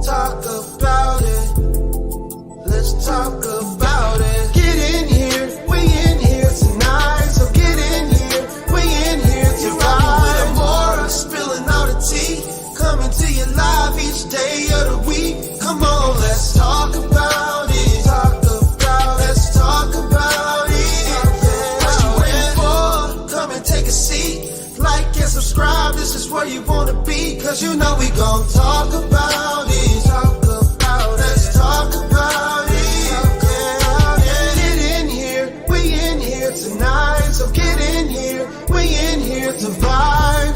talk about it. Let's talk about it. Get in here, we in here tonight. So get in here, we in here tonight. You're rocking with Amora, spilling all the tea. Coming to you live each day of the week. Come on, let's talk about it. Let's talk about it. What you waiting for? Come and take a seat. Like and subscribe, this is where you wanna be. Cause you know we gon' talk about it. Let's talk about it. Get in here, we in here tonight. So get in here, we in here to vibe.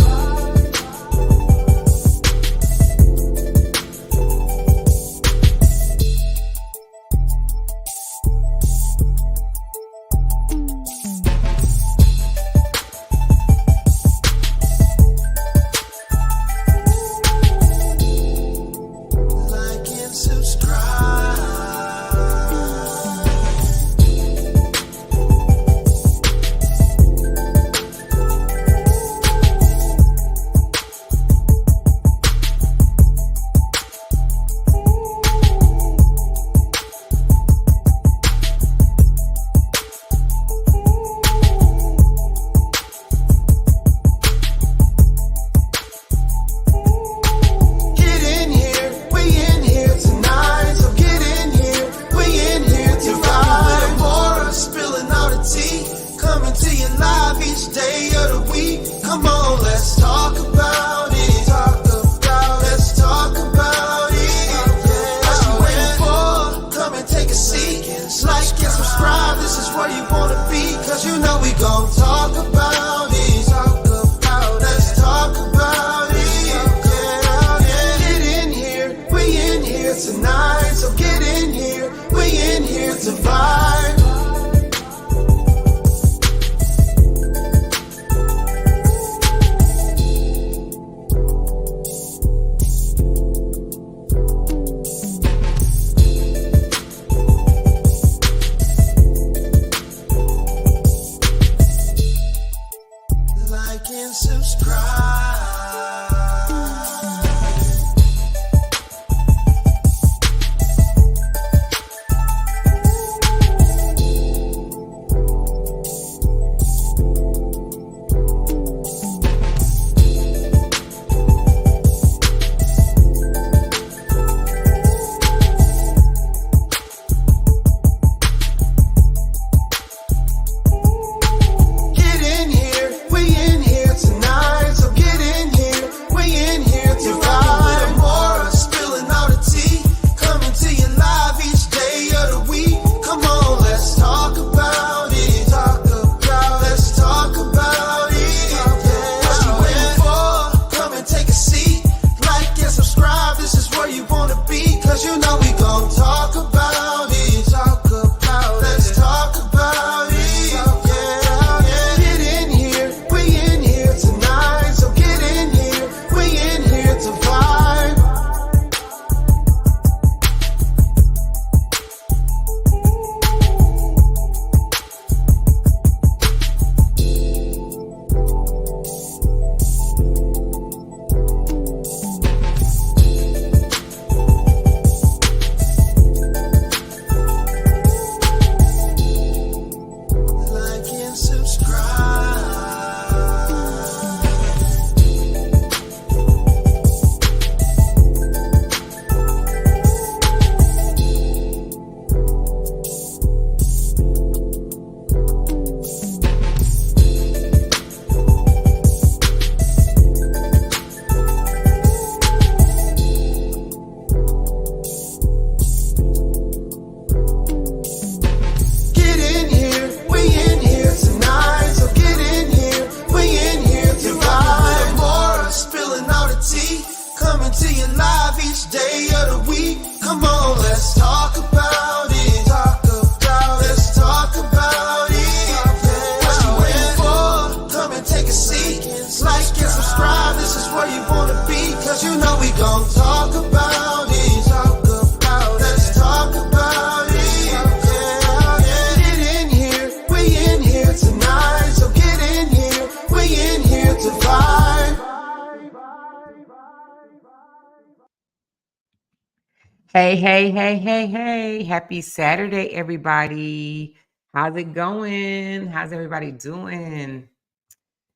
Hey, hey, hey, hey, hey. Happy Saturday, everybody. How's it going? How's everybody doing?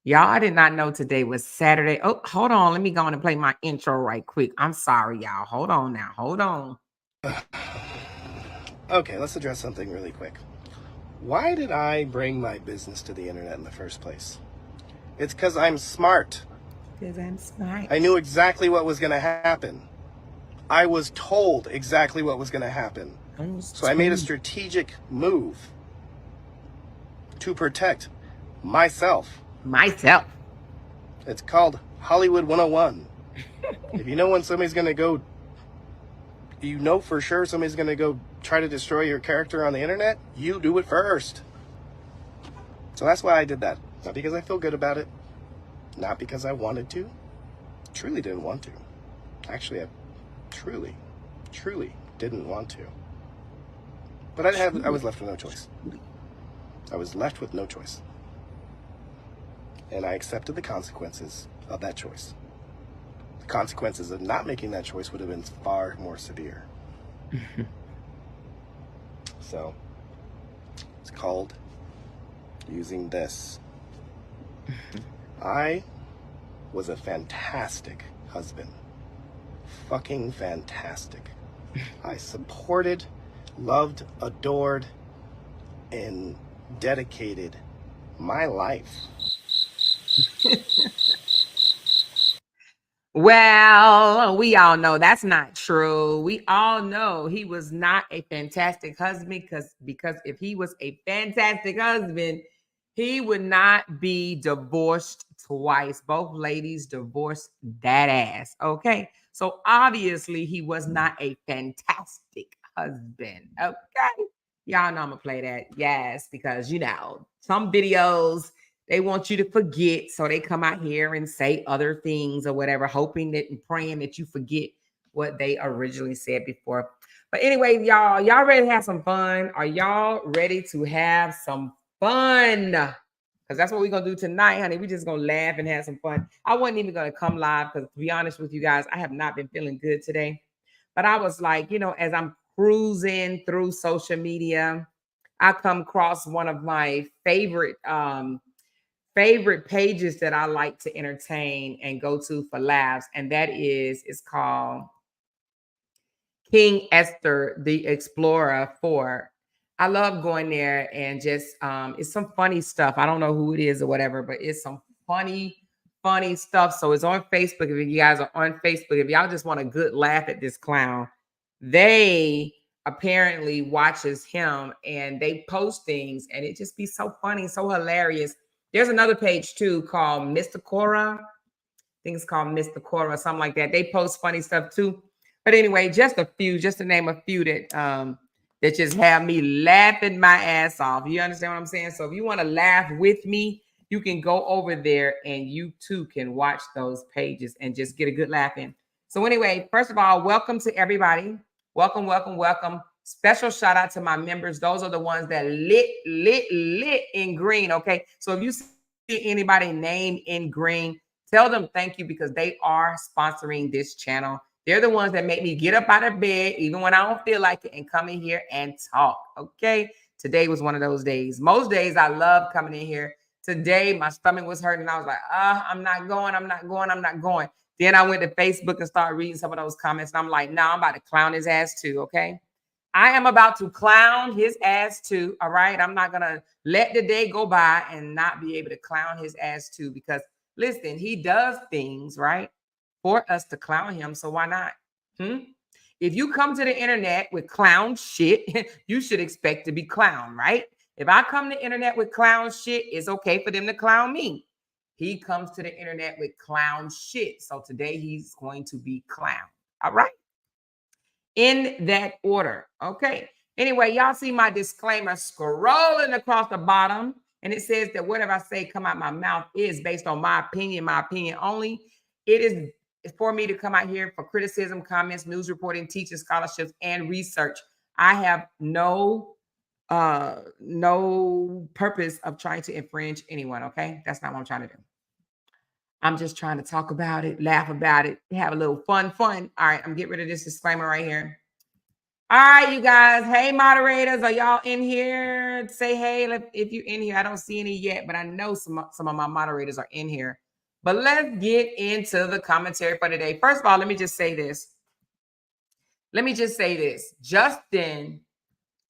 Y'all, I did not know today was Saturday. Oh, hold on. Let me go on and play my intro right quick. I'm sorry, y'all. Hold on now. Hold on. Okay, let's address something really quick. Why did I bring my business to the internet in the first place? It's because I'm smart. Because I'm smart. I knew exactly what was going to happen. I was told exactly what was going to happen. So I made a strategic move to protect myself. Myself. It's called Hollywood 101. If you know when somebody's going to go, you know for sure somebody's going to go try to destroy your character on the internet, you do it first. So that's why I did that. Not because I feel good about it. Not because I wanted to. Truly didn't want to. Actually, I truly didn't want to. But I was left with no choice. I was left with no choice. And I accepted the consequences of that choice. The consequences of not making that choice would have been far more severe. So, it's called using this. I was a fantastic husband. Fucking fantastic. I supported, loved, adored, and dedicated my life. Well, we all know that's not true. We all know he was not a fantastic husband because if he was a fantastic husband, he would not be divorced twice. Both ladies divorced that ass. Okay. So obviously he was not a fantastic husband. Okay. Y'all know I'm gonna play that. Yes, because some videos they want you to forget. So they come out here and say other things or whatever, hoping that and praying that you forget what they originally said before. But anyway, y'all ready to have some fun? Are y'all ready to have some fun? Because that's what we're gonna do tonight, honey. We're just gonna laugh and have some fun. I wasn't even gonna come live because to be honest with you guys, I have not been feeling good today. But I was like, as I'm cruising through social media, I come across one of my favorite pages that I like to entertain and go to for laughs, and that is it's called King Esther the Explorer 4. I love going there and just it's some funny stuff. I don't know who it is or whatever, but it's some funny stuff. So it's on Facebook. If you guys are on Facebook, if y'all just want a good laugh at this clown, they apparently watches him and they post things and it just be so funny, so hilarious. There's another page too called Mr. Korra. I think it's called Mr. Korra or something like that. They post funny stuff too. But anyway, just to name a few that just have me laughing my ass off. You understand what I'm saying? So if you want to laugh with me, you can go over there and you too can watch those pages and just get a good laugh in. So anyway, first of all, welcome to everybody. Welcome, welcome, welcome. Special shout out to my members. Those are the ones that lit in green. Okay. So if you see anybody name in green, tell them thank you because they are sponsoring this channel. They're the ones that make me get up out of bed, even when I don't feel like it, and come in here and talk. Okay. Today was one of those days. Most days I love coming in here. Today my stomach was hurting. I was like, I'm not going, I'm not going, I'm not going. Then I went to Facebook and started reading some of those comments. And I'm like, I'm about to clown his ass too. Okay. I am about to clown his ass too. All right. I'm not going to let the day go by and not be able to clown his ass too because listen, he does things, right, for us to clown him. So why not? Hmm? If you come to the internet with clown shit, you should expect to be clowned, right? If I come to the internet with clown shit, it's okay for them to clown me. He comes to the internet with clown shit. So today he's going to be clowned. All right. In that order. Okay. Anyway, y'all see my disclaimer scrolling across the bottom. And it says that whatever I say come out my mouth is based on my opinion only. It is for me to come out here for criticism, comments, news reporting, teaching, scholarships, and research. I have no purpose of trying to infringe anyone. Okay. That's not what I'm trying to do. I'm just trying to talk about it, laugh about it, have a little fun. All right, I'm getting rid of this disclaimer right here. All right, you guys. Hey, moderators, are y'all in here? Say hey if you're in here. I don't see any yet, but I know some of my moderators are in here. But let's get into the commentary for today. First of all, let me just say this. Justin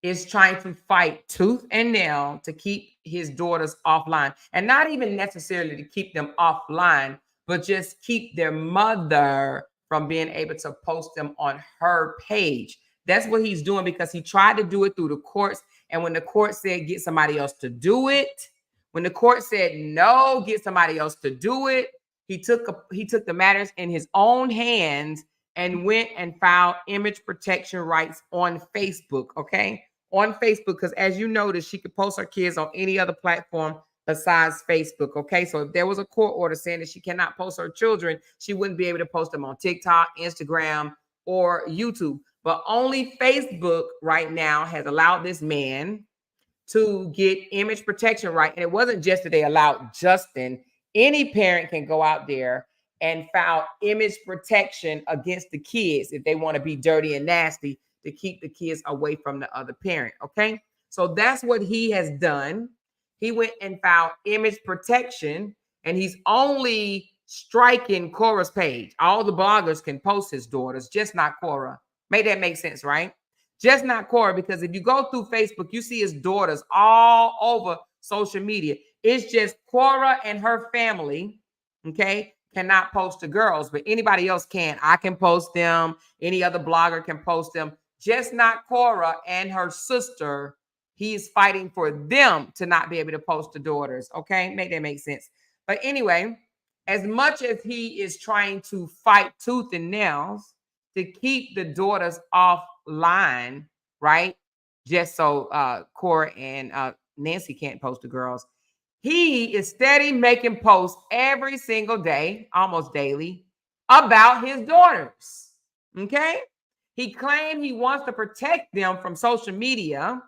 is trying to fight tooth and nail to keep his daughters offline, and not even necessarily to keep them offline, but just keep their mother from being able to post them on her page. That's what he's doing, because he tried to do it through the courts. And when the court said get somebody else to do it, when the court said no, get somebody else to do it, he took the matters in his own hands and went and filed image protection rights on Facebook. Okay, on Facebook, because as you notice, she could post her kids on any other platform besides Facebook. Okay, so if there was a court order saying that she cannot post her children, she wouldn't be able to post them on TikTok, Instagram, or YouTube. But only Facebook right now has allowed this man to get image protection right. And it wasn't just that they allowed Justin. Any parent can go out there and file image protection against the kids if they want to be dirty and nasty to keep the kids away from the other parent. Okay, so that's what he has done. He went and filed image protection, and he's only striking Korra's page. All the bloggers can post his daughters, just not Korra. Make that make sense, right? Just not Korra, because if you go through Facebook, you see his daughters all over social media. It's just Korra and her family, okay, cannot post to girls, but anybody else can. I can post them. Any other blogger can post them. Just not Korra and her sister. He is fighting for them to not be able to post to daughters, okay? Make that make sense. But anyway, as much as he is trying to fight tooth and nails to keep the daughters offline, right? Just so Korra and Nancy can't post to girls. He is steady making posts every single day, almost daily, about his daughters. Okay? He claimed he wants to protect them from social media,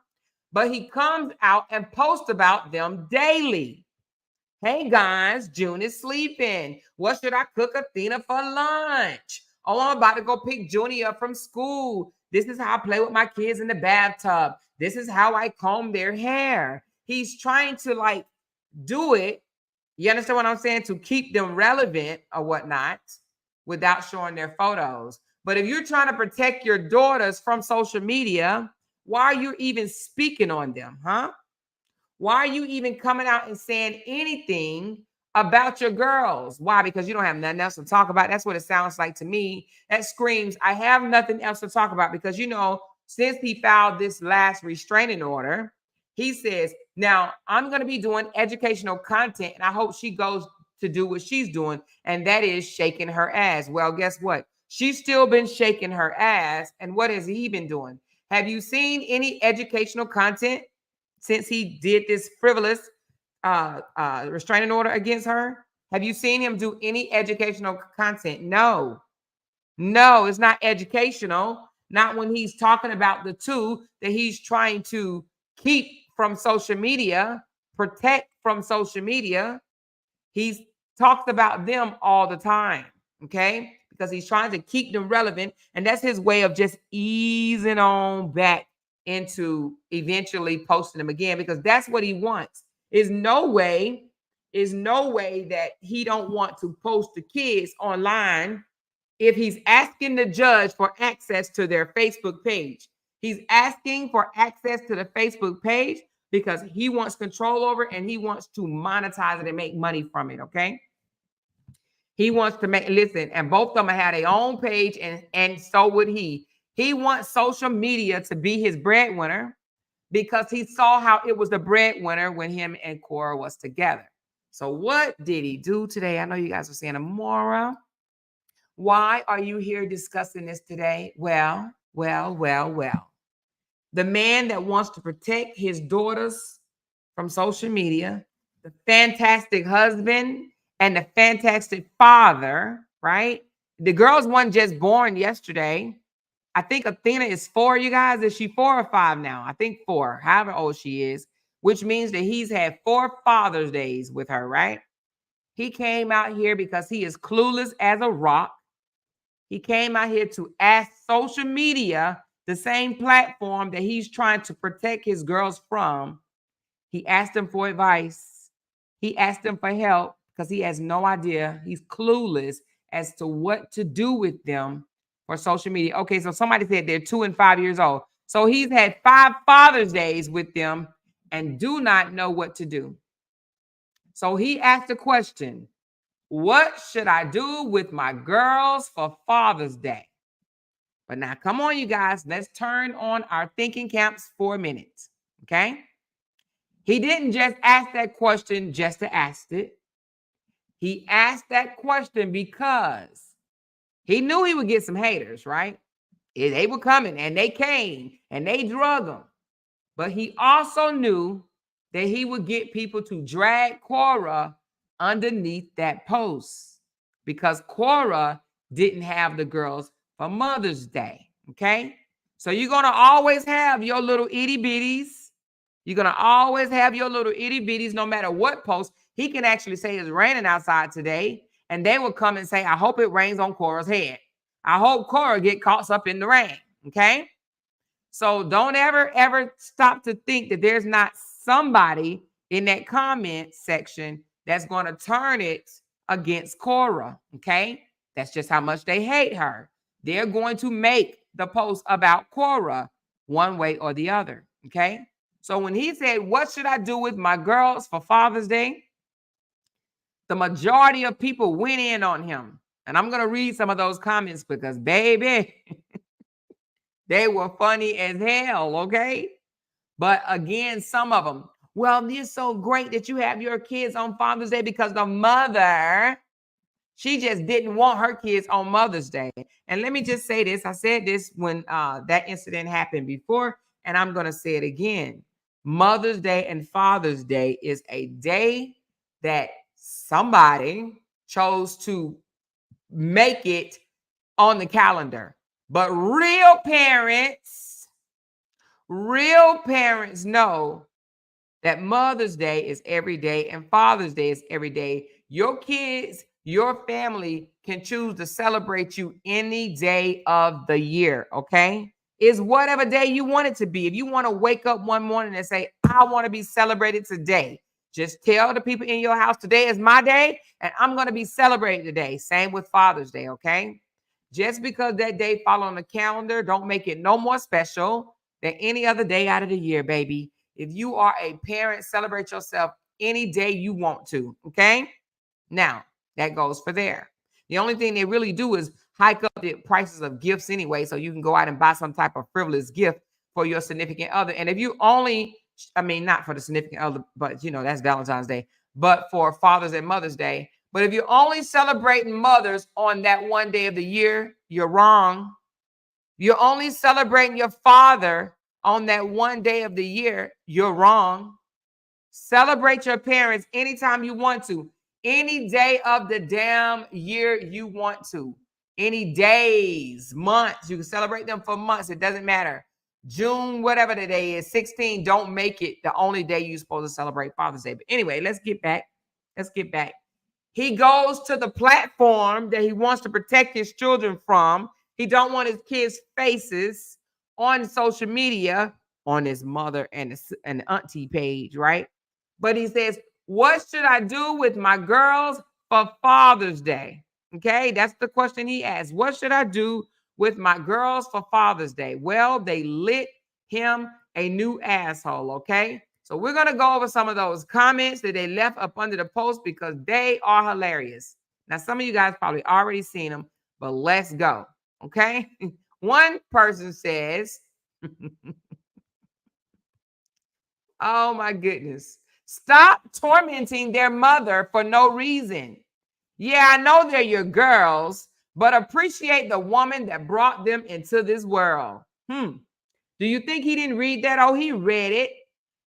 but he comes out and posts about them daily. Hey guys, June is sleeping. What should I cook Athena for lunch? Oh, I'm about to go pick Junie up from school. This is how I play with my kids in the bathtub. This is how I comb their hair. He's trying to do it. You understand what I'm saying? To keep them relevant or whatnot without showing their photos. But if you're trying to protect your daughters from social media, why are you even speaking on them, huh? Why are you even coming out and saying anything about your girls? Why? Because you don't have nothing else to talk about. That's what it sounds like to me. That screams, I have nothing else to talk about. Because, since he filed this last restraining order, he says, now I'm going to be doing educational content, and I hope she goes to do what she's doing, and that is shaking her ass. Well, guess what? She's still been shaking her ass. And what has he been doing? Have you seen any educational content since he did this frivolous restraining order against her? Have you seen him do any educational content? No, it's not educational. Not when he's talking about the two that he's trying to keep from social media, protect from social media. He's talked about them all the time, okay? Because he's trying to keep them relevant. And that's his way of just easing on back into eventually posting them again, because that's what he wants. Is no way that he don't want to post the kids online if he's asking the judge for access to their Facebook page. He's asking for access to the Facebook page because he wants control over it, and he wants to monetize it and make money from it, okay? He wants to listen, and both of them have their own page, and so would he. He wants social media to be his breadwinner because he saw how it was the breadwinner when him and Korra was together. So what did he do today? I know you guys are saying, Amora, why are you here discussing this today? Well. The man that wants to protect his daughters from social media, the fantastic husband and the fantastic father, right? The girl's one just born yesterday. I think Athena is 4, you guys. Is she 4 or 5 now? I think 4, however old she is, which means that he's had 4 Father's Days with her, right? He came out here because he is clueless as a rock. He came out here to ask social media the same platform that he's trying to protect his girls from. He asked them for advice. He asked them for help because he has no idea. He's clueless as to what to do with them for social media. Okay, so somebody said they're 2 and 5 years old. So he's had 5 Father's Days with them and do not know what to do. So he asked the question, what should I do with my girls for Father's Day? But now, come on, you guys. Let's turn on our thinking caps for a minute, okay? He didn't just ask that question just to ask it. He asked that question because he knew he would get some haters, right? They were coming, and they came, and they drug him. But he also knew that he would get people to drag Korra underneath that post because Korra didn't have the girls for Mother's Day, okay? So you're going to always have your little itty bitties. You're going to always have your little itty bitties no matter what post. He can actually say it's raining outside today, and they will come and say, I hope it rains on Korra's head. I hope Korra get caught up in the rain, okay? So don't ever stop to think that there's not somebody in that comment section that's going to turn it against Korra, okay? That's just how much they hate her. They're going to make the post about Korra one way or the other, okay? So when he said, what should I do with my girls for Father's Day? The majority of people went in on him. And I'm going to read some of those comments because, baby, they were funny as hell, okay? But again, some of them, well, it's so great that you have your kids on Father's Day because the mother, she just didn't want her kids on Mother's Day. And let me just say this. I said this when that incident happened before, and I'm going to say it again. Mother's Day and Father's Day is a day that somebody chose to make it on the calendar. But real parents know that Mother's Day is every day and Father's Day is every day. Your kids, your family can choose to celebrate you any day of the year, okay? It's whatever day you want it to be. If you want to wake up one morning and say, I want to be celebrated today, just tell the people in your house, today is my day and I'm going to be celebrated today. Same with Father's Day, okay? Just because that day fall on the calendar, don't make it no more special than any other day out of the year, baby. If you are a parent, celebrate yourself any day you want to, okay? Now, that goes for there. The only thing they really do is hike up the prices of gifts anyway, so you can go out and buy some type of frivolous gift for your significant other. And if you only, not for the significant other, but, that's Valentine's Day, but for Father's and Mother's Day. But if you're only celebrating mothers on that one day of the year, you're wrong. You're only celebrating your father on that one day of the year, you're wrong. Celebrate your parents anytime you want to. Any day of the damn year you want to. Any days, months. You can celebrate them for months. It doesn't matter. June, whatever the day is, 16, don't make it the only day you're supposed to celebrate Father's Day. But anyway, let's get back. He goes to the platform that he wants to protect his children from. He don't want his kids' faces on social media, on his mother and the auntie page, right? But he says, what should I do with my girls for Father's Day? Okay, that's the question he asked. What should I do with my girls for Father's Day? Well, they lit him a new asshole, okay? So we're going to go over some of those comments that they left up under the post because they are hilarious. Now, some of you guys probably already seen them, but let's go, okay? One person says, oh my goodness, stop tormenting their mother for no reason. Yeah, I know they're your girls, but appreciate the woman that brought them into this world. Do you think he didn't read that? Oh, he read it.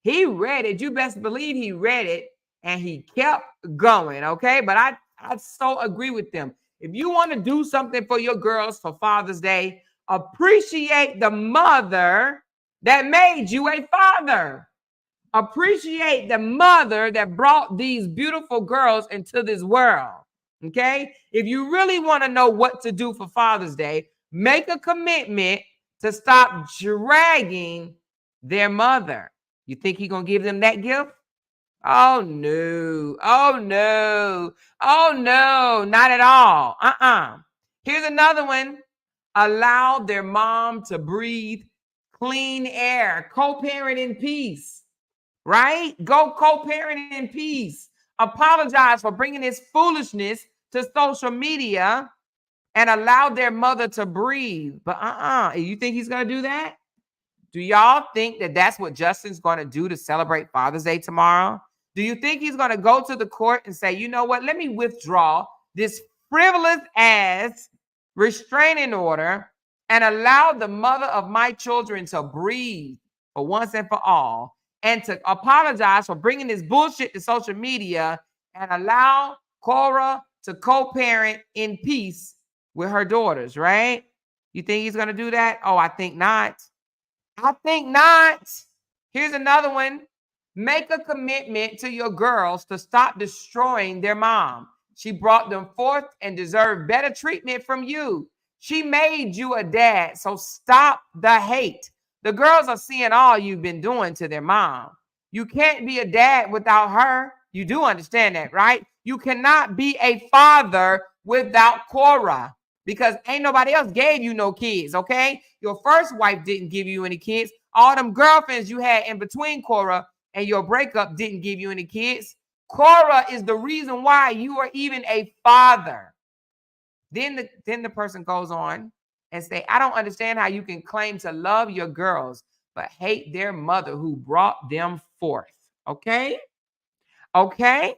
He read it. You best believe he read it and he kept going, okay? But I so agree with them. If you want to do something for your girls for Father's Day, appreciate the mother that made you a father. Appreciate the mother that brought these beautiful girls into this world, okay? If you really want to know what to do for Father's Day, make a commitment to stop dragging their mother. You think he's going to give them that gift? Oh, no. Oh, no. Oh, no. Not at all. Here's another one. Allow their mom to breathe clean air. Co-parent in peace. Right? Go co-parent in peace. Apologize for bringing this foolishness to social media and allow their mother to breathe. But you think he's going to do that? Do y'all think that that's what Justin's going to do to celebrate Father's Day tomorrow? Do you think he's going to go to the court and say, you know what, let me withdraw this frivolous ass restraining order and allow the mother of my children to breathe for once and for all, and to apologize for bringing this bullshit to social media and allow Korra to co-parent in peace with her daughters, right? You think he's going to do that? Oh, I think not. I think not. Here's another one. Make a commitment to your girls to stop destroying their mom. She brought them forth and deserved better treatment from you. She made you a dad, so stop the hate. The girls are seeing all you've been doing to their mom. You can't be a dad without her. You do understand that, right? You cannot be a father without Korra, because ain't nobody else gave you no kids, okay? Your first wife didn't give you any kids. All them girlfriends you had in between Korra and your breakup didn't give you any kids. Korra is the reason why you are even a father. Then the person goes on and say, I don't understand how you can claim to love your girls but hate their mother who brought them forth. Okay? Okay?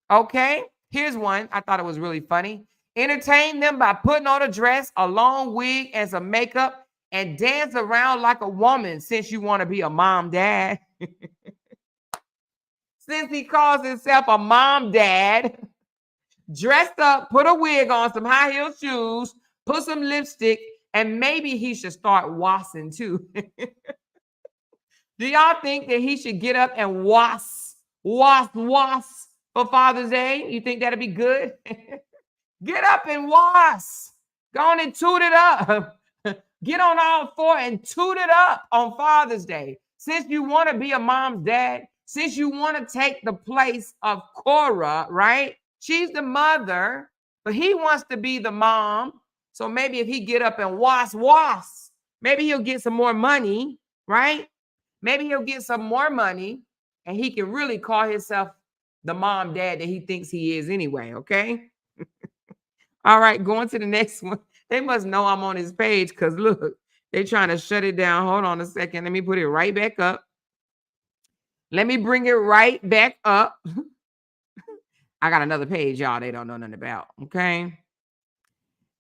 Okay? Here's one. I thought it was really funny. Entertain them by putting on a dress, a long wig, and some makeup, and dance around like a woman since you want to be a mom dad. Since he calls himself a mom dad, dressed up, put a wig on, some high heel shoes, put some lipstick, and maybe he should start wassing too. Do y'all think that he should get up and wass for Father's Day? You think that'd be good? Get up and wass. Go on and toot it up. Get on all four and toot it up on Father's Day. Since you want to be a mom's dad, since you want to take the place of Korra, right? She's the mother, but he wants to be the mom. So maybe if he get up and wass, maybe he'll get some more money, right? Maybe he'll get some more money and he can really call himself the mom dad that he thinks he is anyway, okay? All right, going to the next one. They must know I'm on his page because look, they're trying to shut it down. Hold on a second. Let me put it right back up. Let me bring it right back up. I got another page, y'all, they don't know nothing about, okay?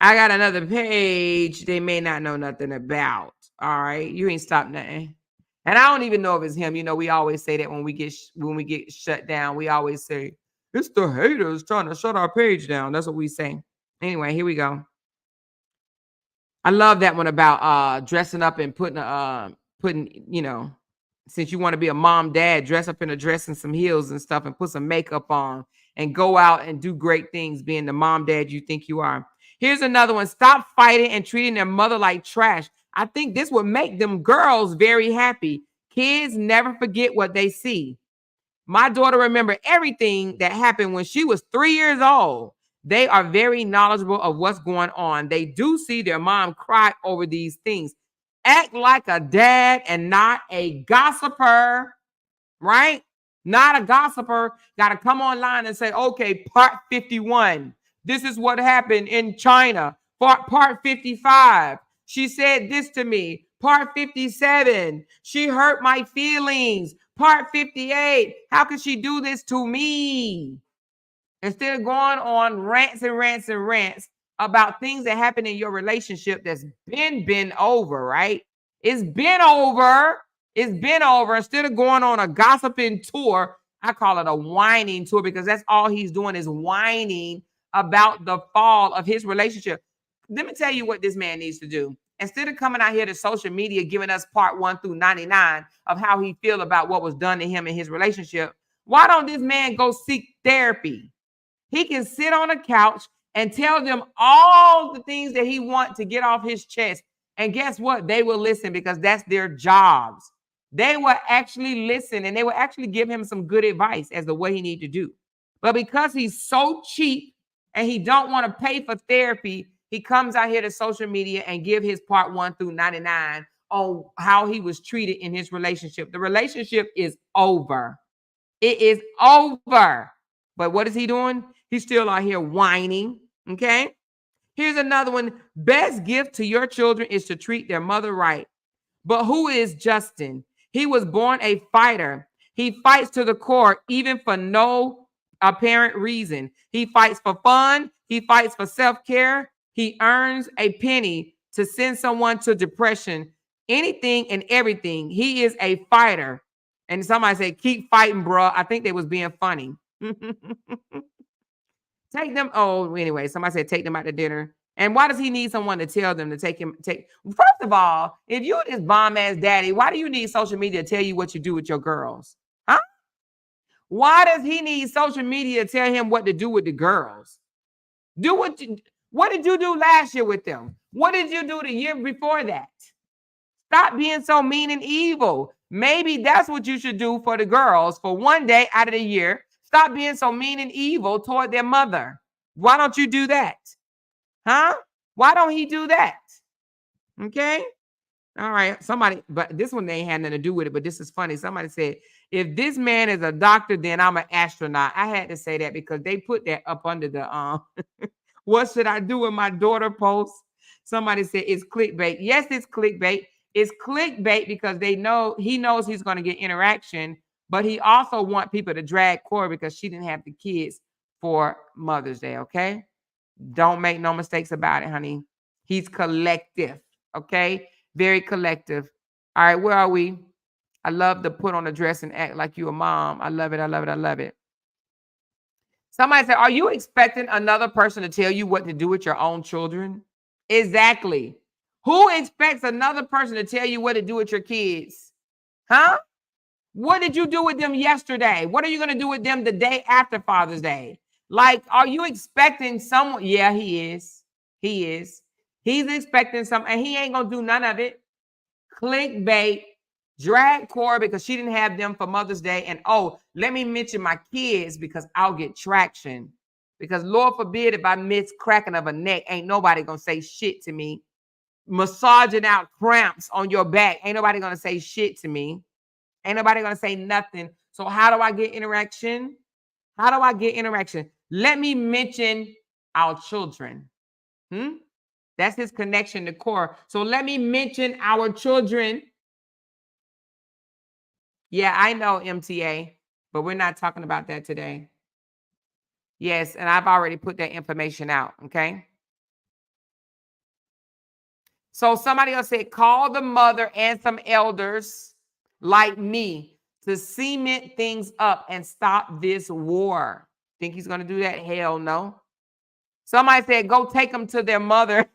I got another page they may not know nothing about, all right? You ain't stopped nothing. And I don't even know if it's him. You know, we always say that when we get shut down, we always say, it's the haters trying to shut our page down. That's what we say. Anyway, here we go. I love that one about dressing up and putting, you know, since you want to be a mom, dad, dress up in a dress and some heels and stuff and put some makeup on and go out and do great things being the mom, dad you think you are. Here's another one. Stop fighting and treating their mother like trash. I think this would make them girls very happy. Kids never forget what they see. My daughter remembered everything that happened when she was 3 years old. They are very knowledgeable of what's going on. They do see their mom cry over these things. Act like a dad and not a gossiper, right? Not a gossiper. Got to come online and say, okay, part 51. This is what happened in China. Part 55. She said this to me. Part 57. She hurt my feelings. Part 58. How could she do this to me? Instead of going on rants and rants and rants about things that happen in your relationship that's been over, right? It's been over. It's been over. Instead of going on a gossiping tour, I call it a whining tour because that's all he's doing is whining about the fall of his relationship. Let me tell you what this man needs to do. Instead of coming out here to social media giving us part 1 through 99 of how he feel about what was done to him in his relationship, why don't this man go seek therapy? He can sit on a couch and tell them all the things that he wants to get off his chest And guess what? They will listen because that's their jobs. They will actually listen and they will actually give him some good advice as to what he need to do. But because he's so cheap and he don't want to pay for therapy, he comes out here to social media and give his part 1 through 99 on how he was treated in his relationship. The relationship is over. It is over. But what is he doing? He's still out here whining. Okay. Here's another one. Best gift to your children is to treat their mother right. But who is Justin? He was born a fighter. He fights to the core, even for no apparent reason. He fights for fun. He fights for self-care. He earns a penny to send someone to depression. Anything and everything. He is a fighter. And somebody said, keep fighting, bro. I think they was being funny. Take them. Oh, anyway, somebody said take them out to dinner. And why does he need someone to tell them to take him? First of all, if you're this bomb ass daddy, why do you need social media to tell you what you do with your girls? Huh? Why does he need social media to tell him what to do with the girls? What did you do last year with them? What did you do the year before that? Stop being so mean and evil. Maybe that's what you should do for the girls for one day out of the year. Stop being so mean and evil toward their mother. Why don't you do that? Huh? Why don't he do that? Okay. All right. Somebody, but this one ain't had nothing to do with it, but this is funny. Somebody said, if this man is a doctor, then I'm an astronaut. I had to say that because they put that up under the what should I do with my daughter post? Somebody said it's clickbait. Yes, it's clickbait. It's clickbait because he knows he's going to get interaction, but he also wants people to drag Korra because she didn't have the kids for Mother's Day. Okay. Don't make no mistakes about it, honey. He's collective. Okay. Very collective. All right. Where are we? I love to put on a dress and act like you a mom. I love it. I love it. I love it. Somebody said, are you expecting another person to tell you what to do with your own children? Exactly. Who expects another person to tell you what to do with your kids? Huh? What did you do with them yesterday? What are you going to do with them the day after Father's Day? Like, are you expecting someone? Yeah, he is. He is. He's expecting some, and he ain't going to do none of it. Clickbait. Drag Korra because she didn't have them for Mother's Day. And, oh, let me mention my kids because I'll get traction. Because Lord forbid if I miss cracking of a neck, ain't nobody going to say shit to me. Massaging out cramps on your back. Ain't nobody going to say shit to me. Ain't nobody going to say nothing. So how do I get interaction? How do I get interaction? Let me mention our children. That's his connection to Korra. So let me mention our children. Yeah, I know MTA, but we're not talking about that today. Yes, and I've already put that information out, okay? So somebody else said, call the mother and some elders like me to cement things up and stop this war. Think he's going to do that? Hell no. Somebody said, go take them to their mother.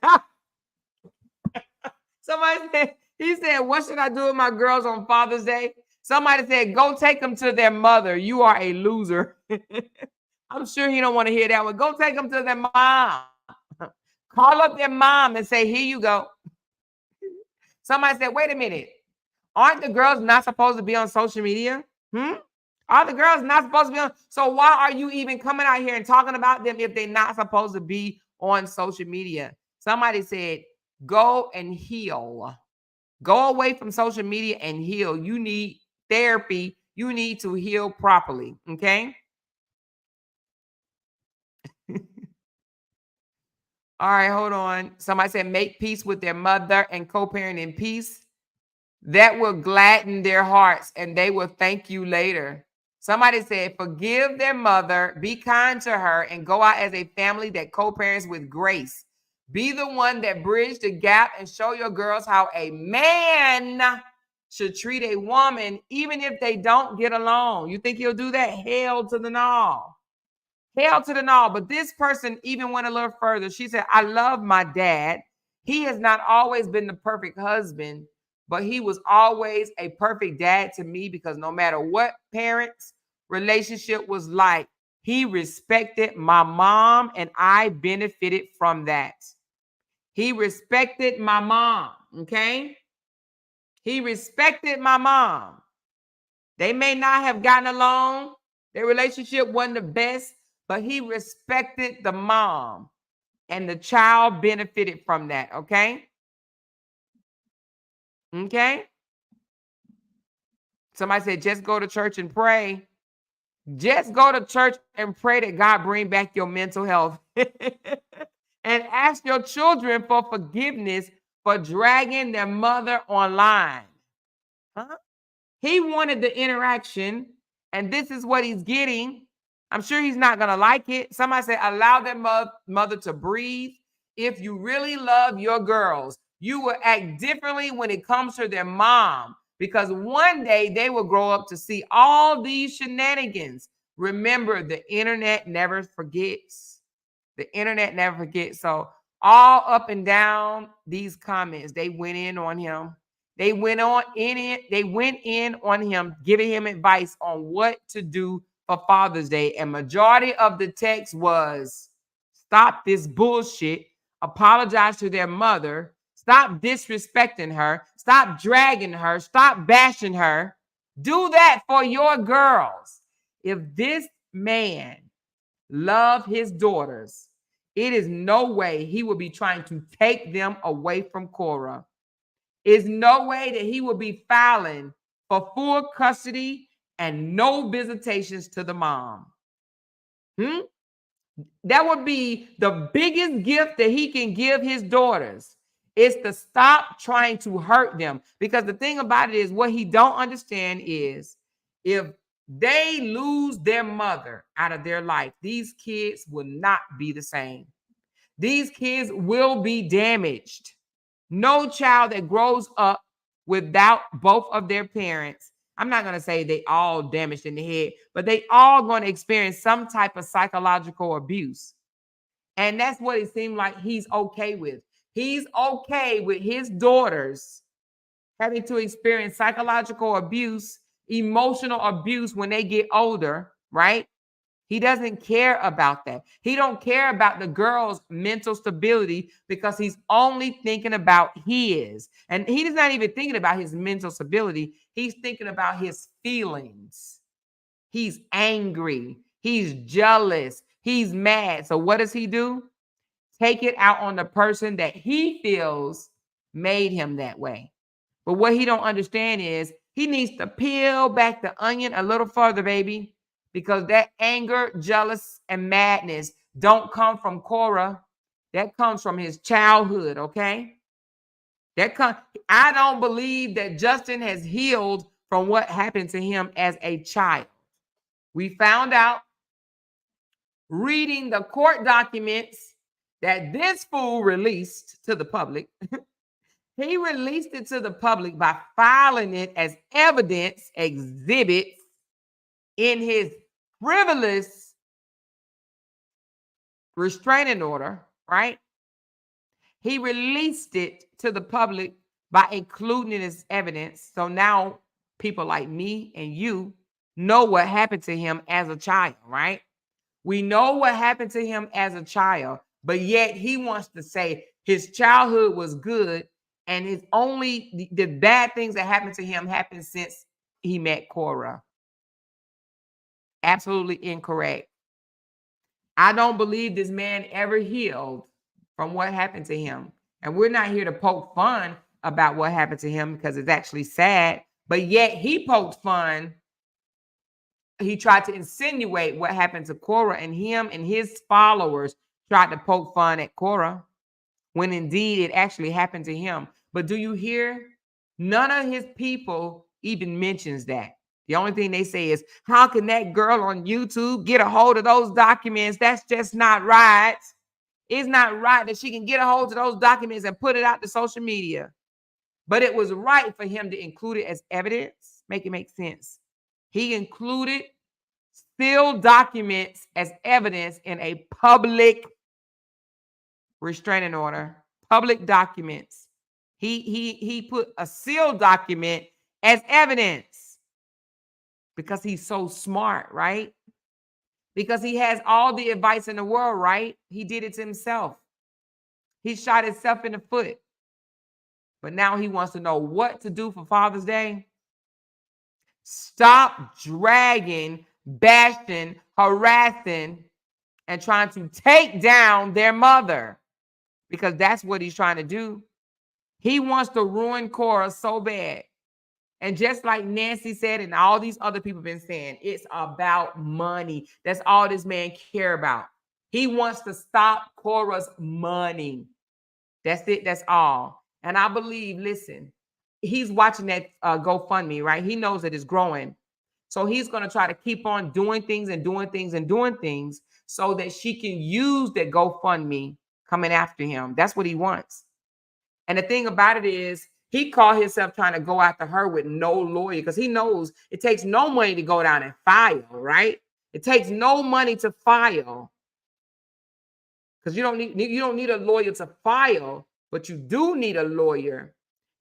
Somebody said, he said, what should I do with my girls on Father's Day? Somebody said, go take them to their mother. You are a loser. I'm sure he don't want to hear that one. Go take them to their mom. Call up their mom and say, here you go. Somebody said, wait a minute. Aren't the girls not supposed to be on social media? Are the girls not supposed to be on? So why are you even coming out here and talking about them if they're not supposed to be on social media? Somebody said, go and heal. Go away from social media and heal. You need therapy. You need to heal properly. Okay. All right, hold on. Somebody said, make peace with their mother and co-parent in peace. That will gladden their hearts and they will thank you later. Somebody said, forgive their mother, be kind to her, and go out as a family that co-parents with grace. Be the one that bridge the gap and show your girls how a man should treat a woman, even if they don't get along. You think he'll do that? Hell to the no. Hell to the no. But this person even went a little further. She said, I love my dad. He has not always been the perfect husband, but he was always a perfect dad to me because no matter what parents' relationship was like, he respected my mom and I benefited from that. He respected my mom, okay? He respected my mom. They may not have gotten along. Their relationship wasn't the best, but he respected the mom. And the child benefited from that, okay? Okay? Somebody said, just go to church and pray. Just go to church and pray that God bring back your mental health. And ask your children for forgiveness for dragging their mother online. Huh? He wanted the interaction, and this is what he's getting. I'm sure he's not going to like it. Somebody say, allow their mother to breathe. If you really love your girls, you will act differently when it comes to their mom, because one day they will grow up to see all these shenanigans. Remember, the internet never forgets. The internet never forgets. So all up and down these comments, they went in on him. They went in on him, giving him advice on what to do for Father's Day. And majority of the text was, stop this bullshit, apologize to their mother, stop disrespecting her, stop dragging her, stop bashing her. Do that for your girls. If this man loved his daughters, it is no way he would be trying to take them away from Korra. Is no way that he will be filing for full custody and no visitations to the mom. That would be the biggest gift that he can give his daughters, is to stop trying to hurt them. Because the thing about it is, what he don't understand is, if they lose their mother out of their life, these kids will not be the same. These kids will be damaged. No child that grows up without both of their parents, I'm not going to say they all damaged in the head, but they all going to experience some type of psychological abuse. And that's what it seemed like he's okay with. He's okay with his daughters having to experience psychological abuse, emotional abuse when they get older, right? He doesn't care about that. He don't care about the girl's mental stability, because he's only thinking about his. And he's not even thinking about his mental stability. He's thinking about his feelings. He's angry. He's jealous. He's mad. So what does he do? Take it out on the person that he feels made him that way. But what he don't understand is, he needs to peel back the onion a little further, baby. Because that anger, jealous, and madness don't come from Korra. That comes from his childhood, okay? I don't believe that Justin has healed from what happened to him as a child. We found out, reading the court documents that this fool released to the public. He released it to the public by filing it as evidence exhibits in his frivolous restraining order, right? He released it to the public by including it as evidence. So now people like me and you know what happened to him as a child, right? We know what happened to him as a child, but yet he wants to say his childhood was good, and his only the bad things that happened to him happened since he met Korra. Absolutely incorrect. I don't believe this man ever healed from what happened to him. And we're not here to poke fun about what happened to him, because it's actually sad. But yet he poked fun. He tried to insinuate what happened to Korra, and him and his followers tried to poke fun at Korra, when indeed it actually happened to him. But do you hear? None of his people even mentions that. The only thing they say is, how can that girl on YouTube get a hold of those documents? That's just not right. It's not right that she can get a hold of those documents and put it out to social media. But it was right for him to include it as evidence. Make it make sense. He included sealed documents as evidence in a public restraining order. Public documents. He put a sealed document as evidence because he's so smart, right? Because he has all the advice in the world, right? He did it to himself. He shot himself in the foot. But now he wants to know what to do for Father's Day. Stop dragging, bashing, harassing, and trying to take down their mother, because that's what he's trying to do. He wants to ruin Korra so bad. And just like Nancy said, and all these other people have been saying, it's about money. That's all this man care about. He wants to stop Korra's money. That's it. That's all. And I believe, listen, he's watching that GoFundMe, right? He knows that it's growing. So he's going to try to keep on doing things and doing things and doing things so that she can use that GoFundMe coming after him. That's what he wants. And the thing about it is, he called himself trying to go after her with no lawyer, because he knows it takes no money to go down and file, right? It takes no money to file, because you don't need a lawyer to file, but you do need a lawyer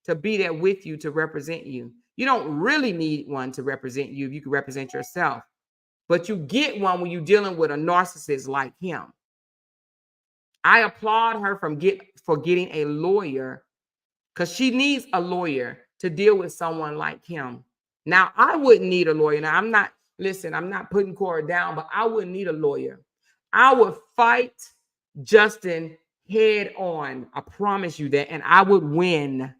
to be there with you to represent you. You don't really need one to represent you if you can represent yourself, but you get one when you're dealing with a narcissist like him. I applaud her for getting a lawyer, because she needs a lawyer to deal with someone like him. Now, I wouldn't need a lawyer. Now, I'm not putting Korra down, but I wouldn't need a lawyer. I would fight Justin head on. I promise you that. And I would win.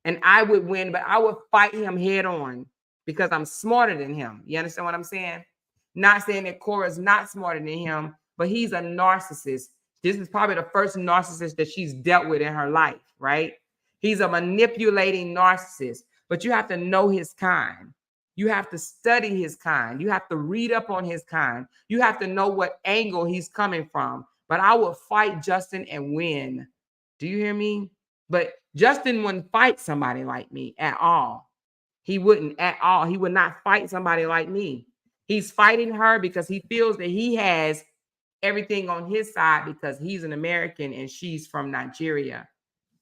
But I would fight him head on because I'm smarter than him. You understand what I'm saying? Not saying that Korra's not smarter than him, but he's a narcissist. This is probably the first narcissist that she's dealt with in her life, right? He's a manipulating narcissist, but you have to know his kind. You have to study his kind. You have to read up on his kind. You have to know what angle he's coming from. But I would fight Justin and win. Do you hear me? But Justin wouldn't fight somebody like me at all. He wouldn't at all. He would not fight somebody like me. He's fighting her because he feels that he has everything on his side because he's an American and she's from Nigeria.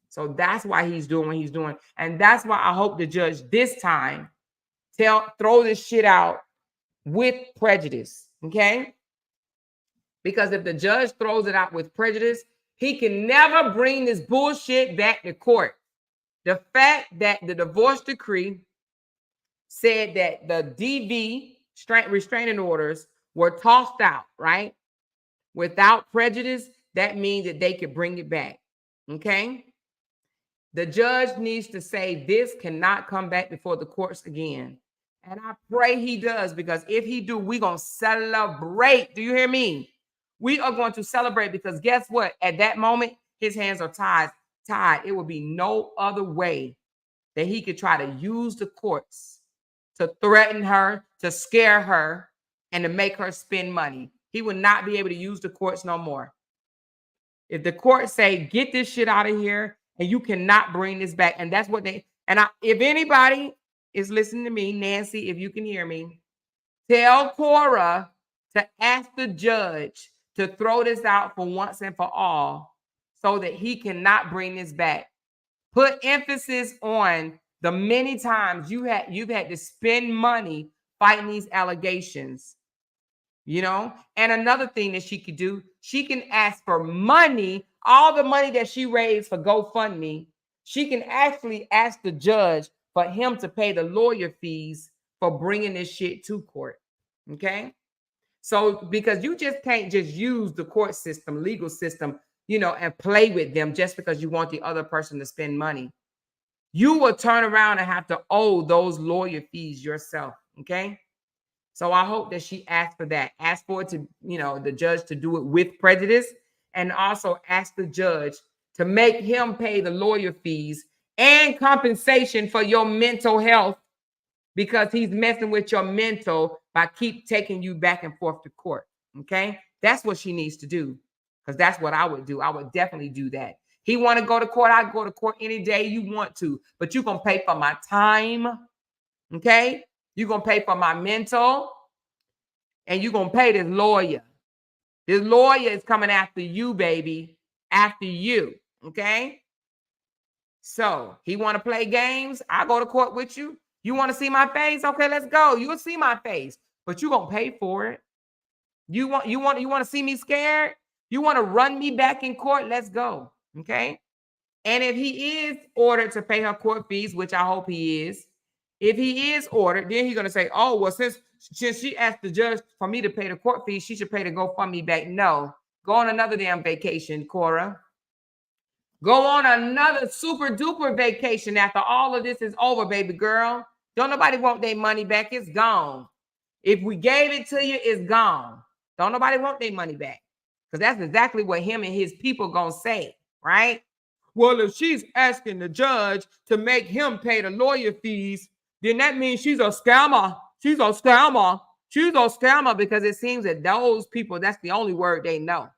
So that's why he's doing what he's doing. And that's why I hope the judge this time throw this shit out with prejudice, okay? Because if the judge throws it out with prejudice, he can never bring this bullshit back to court. The fact that the divorce decree said that the DV restraining orders were tossed out, right? Without prejudice, that means that they could bring it back, okay? The judge needs to say this cannot come back before the courts again. And I pray he does, because if he do, we're going to celebrate. Do you hear me? We are going to celebrate, because guess what? At that moment, his hands are tied. It will be no other way that he could try to use the courts to threaten her, to scare her, and to make her spend money. He will not be able to use the courts no more. If the courts say, get this shit out of here, and you cannot bring this back. And that's what if anybody is listening to me, Nancy, if you can hear me, tell Korra to ask the judge to throw this out for once and for all so that he cannot bring this back. Put emphasis on the many times you've had to spend money fighting these allegations. You know, and another thing that she could do, she can ask for money, all the money that she raised for GoFundMe. She can actually ask the judge for him to pay the lawyer fees for bringing this shit to court. Okay. So, because you just can't just use the court system, legal system, you know, and play with them just because you want the other person to spend money. You will turn around and have to owe those lawyer fees yourself. Okay. So I hope that she asked for that. Ask for it to, you know, the judge to do it with prejudice, and also ask the judge to make him pay the lawyer fees and compensation for your mental health, because he's messing with your mental by keep taking you back and forth to court. Okay. That's what she needs to do, because that's what I would do. I would definitely do that. He want to go to court. I'd go to court any day you want to, but you're going to pay for my time. Okay. You're going to pay for my mental, and you're going to pay this lawyer. This lawyer is coming after you, baby, after you, okay? So he want to play games? I'll go to court with you. You want to see my face? Okay, let's go. You'll see my face, but you're going to pay for it. You want to see me scared? You want to run me back in court? Let's go. Okay. And if he is ordered to pay her court fees, which I hope he is, if he is ordered, then he's going to say, oh, well, since she asked the judge for me to pay the court fees, she should pay the GoFundMe back. No, go on another damn vacation, Korra. Go on another super duper vacation after all of this is over, baby girl. Don't nobody want their money back. It's gone. If we gave it to you, it's gone. Don't nobody want their money back. Because that's exactly what him and his people gonna say, right? Well, if she's asking the judge to make him pay the lawyer fees, then that means she's a scammer. She's a scammer. She's a scammer, because it seems that those people, that's the only word they know.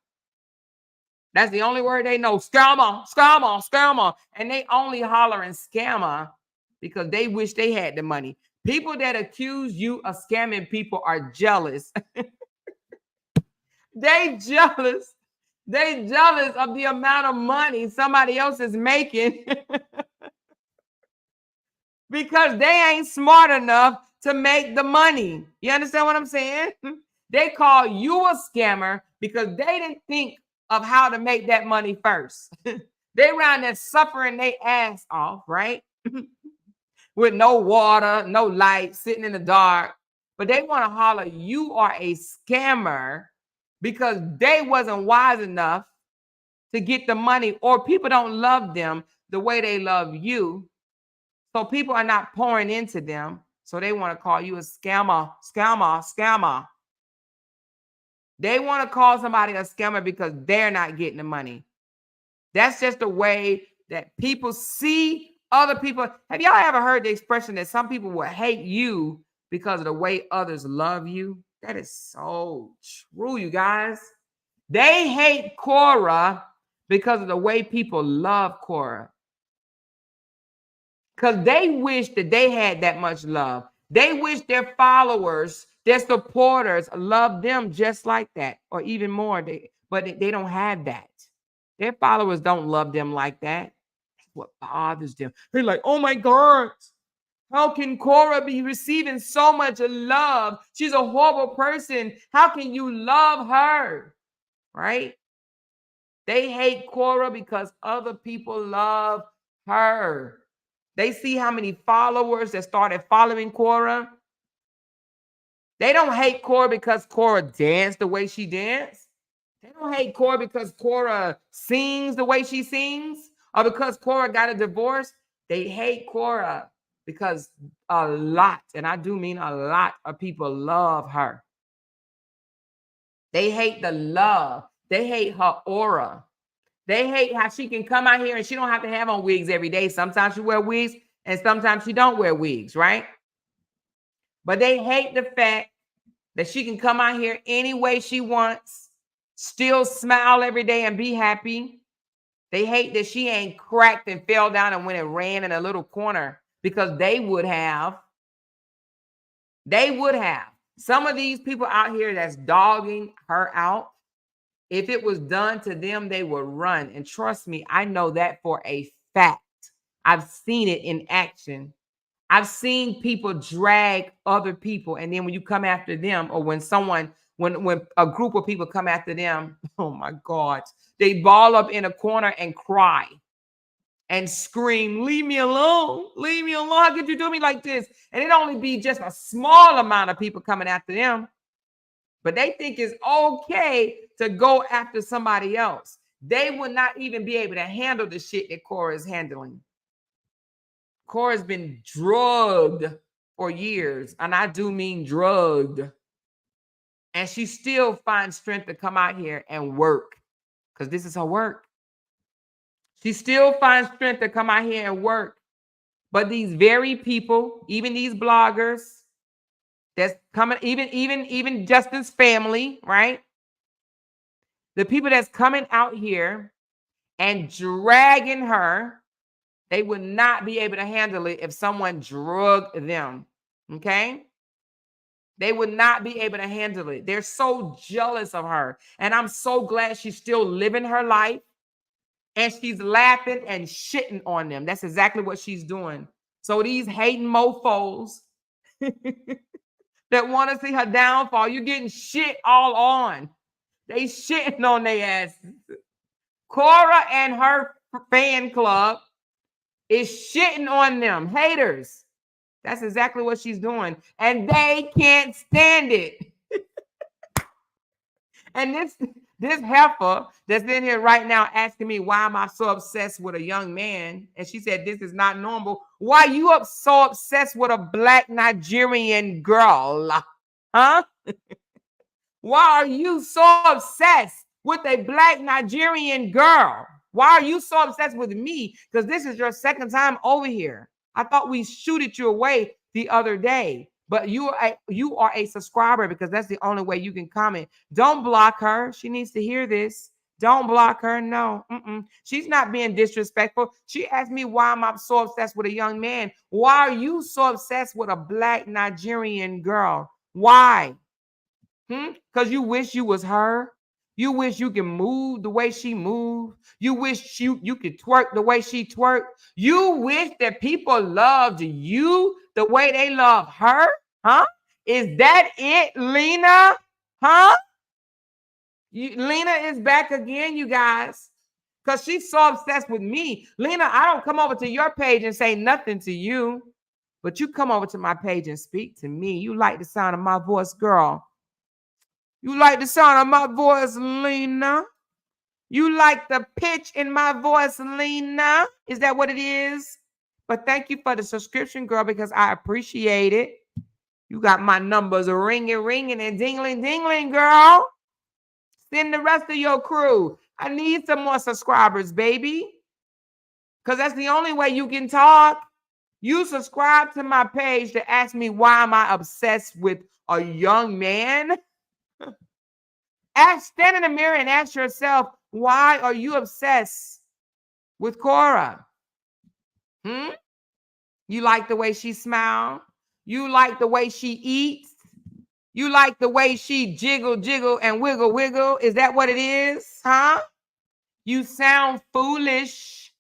That's the only word they know. Scammer, scammer, scammer. And they only hollering scammer because they wish they had the money. People that accuse you of scamming people are jealous. They jealous. They jealous of the amount of money somebody else is making because they ain't smart enough to make the money. You understand what I'm saying? They call you a scammer because they didn't think of how to make that money first. They around there suffering their ass off, right? With no water, no light, sitting in the dark. But they want to holler, you are a scammer, because they wasn't wise enough to get the money, or people don't love them the way they love you. So people are not pouring into them. So they want to call you a scammer, scammer, scammer. They want to call somebody a scammer because they're not getting the money. That's just the way that people see other people. Have y'all ever heard the expression that some people will hate you because of the way others love you? That is so true, you guys. They hate Korra because of the way people love Korra. Because they wish that they had that much love. They wish their followers, their supporters love them just like that, or even more. But they don't have that. Their followers don't love them like that. That's what bothers them. They're like, oh my God, how can Korra be receiving so much love? She's a horrible person. How can you love her? Right? They hate Korra because other people love her. They see how many followers that started following Korra. They don't hate Korra because Korra danced the way she danced. They don't hate Korra because Korra sings the way she sings, or because Korra got a divorce. They hate Korra because a lot, and I do mean a lot, of people love her. They hate the love. They hate her aura. They hate how she can come out here and she don't have to have on wigs every day. Sometimes she wear wigs and sometimes she don't wear wigs, right? But they hate the fact that she can come out here any way she wants, still smile every day and be happy. They hate that she ain't cracked and fell down and went and ran in a little corner, because they would have. They would have. Some of these people out here that's dogging her out, if it was done to them, they would run. And trust me, I know that for a fact. I've seen it in action. I've seen people drag other people, and then when you come after them, or when a group of people come after them, oh my God, they ball up in a corner and cry and scream, leave me alone, leave me alone. How could you do me like this? And it only be just a small amount of people coming after them. But they think it's okay to go after somebody else. They would not even be able to handle the shit that Korra is handling. Korra's been drugged for years, and I do mean drugged. And she still finds strength to come out here and work, because this is her work. She still finds strength to come out here and work. But these very people, even these bloggers, that's coming, even Justin's family, right? The people that's coming out here and dragging her, they would not be able to handle it if someone drugged them, okay? They would not be able to handle it. They're so jealous of her. And I'm so glad she's still living her life, and she's laughing and shitting on them. That's exactly what she's doing. So these hating mofos that want to see her downfall, you're getting shit all on. They shitting on their asses. Korra and her fan club is shitting on them. Haters. That's exactly what she's doing. And they can't stand it. And this heifer that's in here right now asking me, why am I so obsessed with a young man? And she said, this is not normal. Why are you so obsessed with a black Nigerian girl? Huh? Why are you so obsessed with a black Nigerian girl? Why are you so obsessed with me? Because this is your second time over here. I thought we shooted you away the other day. But you are a subscriber, because that's the only way you can comment. Don't block her. She needs to hear this. Don't block her. No. She's not being disrespectful. She asked me, why am I so obsessed with a young man? Why are you so obsessed with a black Nigerian girl? Why? Because you wish you was her. You wish you can move the way she moved. You wish you could twerk the way she twerked. You wish that people loved you the way they love her. Huh? Is that it, Lena? Huh? Lena is back again, you guys. Because she's so obsessed with me. Lena, I don't come over to your page and say nothing to you. But you come over to my page and speak to me. You like the sound of my voice, girl. You like the sound of my voice, Lena? You like the pitch in my voice, Lena? Is that what it is? But thank you for the subscription, girl, because I appreciate it. You got my numbers ringing, and dingling, girl. Send the rest of your crew. I need some more subscribers, baby. Because that's the only way you can talk. You subscribe to my page to ask me, why am I obsessed with a young man? Stand in the mirror and ask yourself, why are you obsessed with Korra? You like the way she smiles? You like the way she eats? You like the way she jiggle, and wiggle? Is that what it is? Huh? You sound foolish.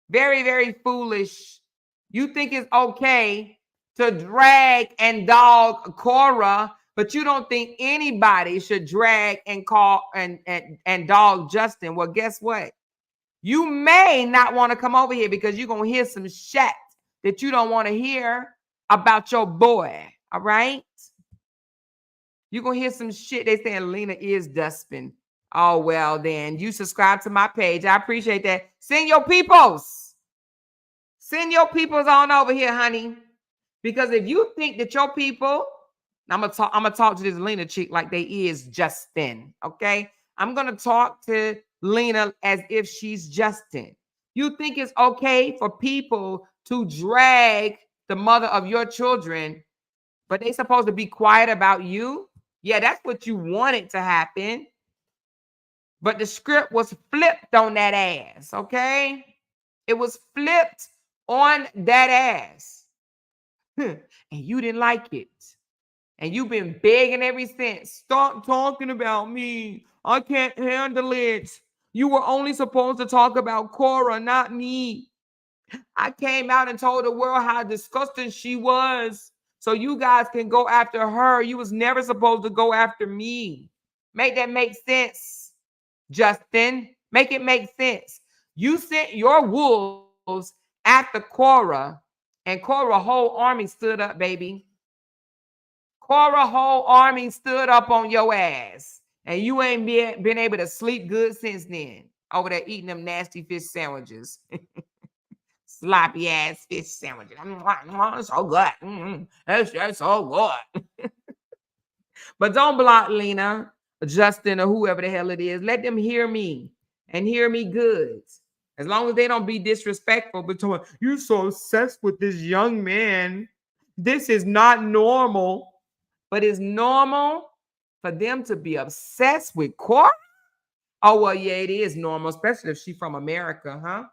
Very, very foolish. You think it's okay to drag and dog Korra, but you don't think anybody should drag and call and dog Justin. Well, guess what? You may not want to come over here because you're going to hear some shit that you don't want to hear about your boy. All right? You're going to hear some shit. They saying Lena is dustbin. Oh, well, then you subscribe to my page. I appreciate that. Send your peoples. Send your peoples on over here, honey. Because if you think that your people, I'm gonna talk to this Lena chick like they is Justin. Okay. I'm gonna talk to Lena as if she's Justin. You think it's okay for people to drag the mother of your children, but they supposed to be quiet about you? Yeah, that's what you wanted to happen. But the script was flipped on that ass, okay? It was flipped on that ass. And you didn't like it. And you've been begging ever since. Stop talking about me. I can't handle it. You were only supposed to talk about Korra, not me. I came out and told the world how disgusting she was, so you guys can go after her. You was never supposed to go after me. Make that make sense, Justin. Make it make sense. You sent your wolves after Korra, and Korra whole army stood up, baby. Korra whole army stood up on your ass, and you ain't been able to sleep good since then. Over there eating them nasty fish sandwiches. Sloppy ass fish sandwiches. It's so good. It's so good. But don't block Lena, Justin, or whoever the hell it is. Let them hear me and hear me good. As long as they don't be disrespectful, but you're so obsessed with this young man. This is not normal. But it's normal for them to be obsessed with Korra? Oh, well, yeah, it is normal, especially if she's from America, huh?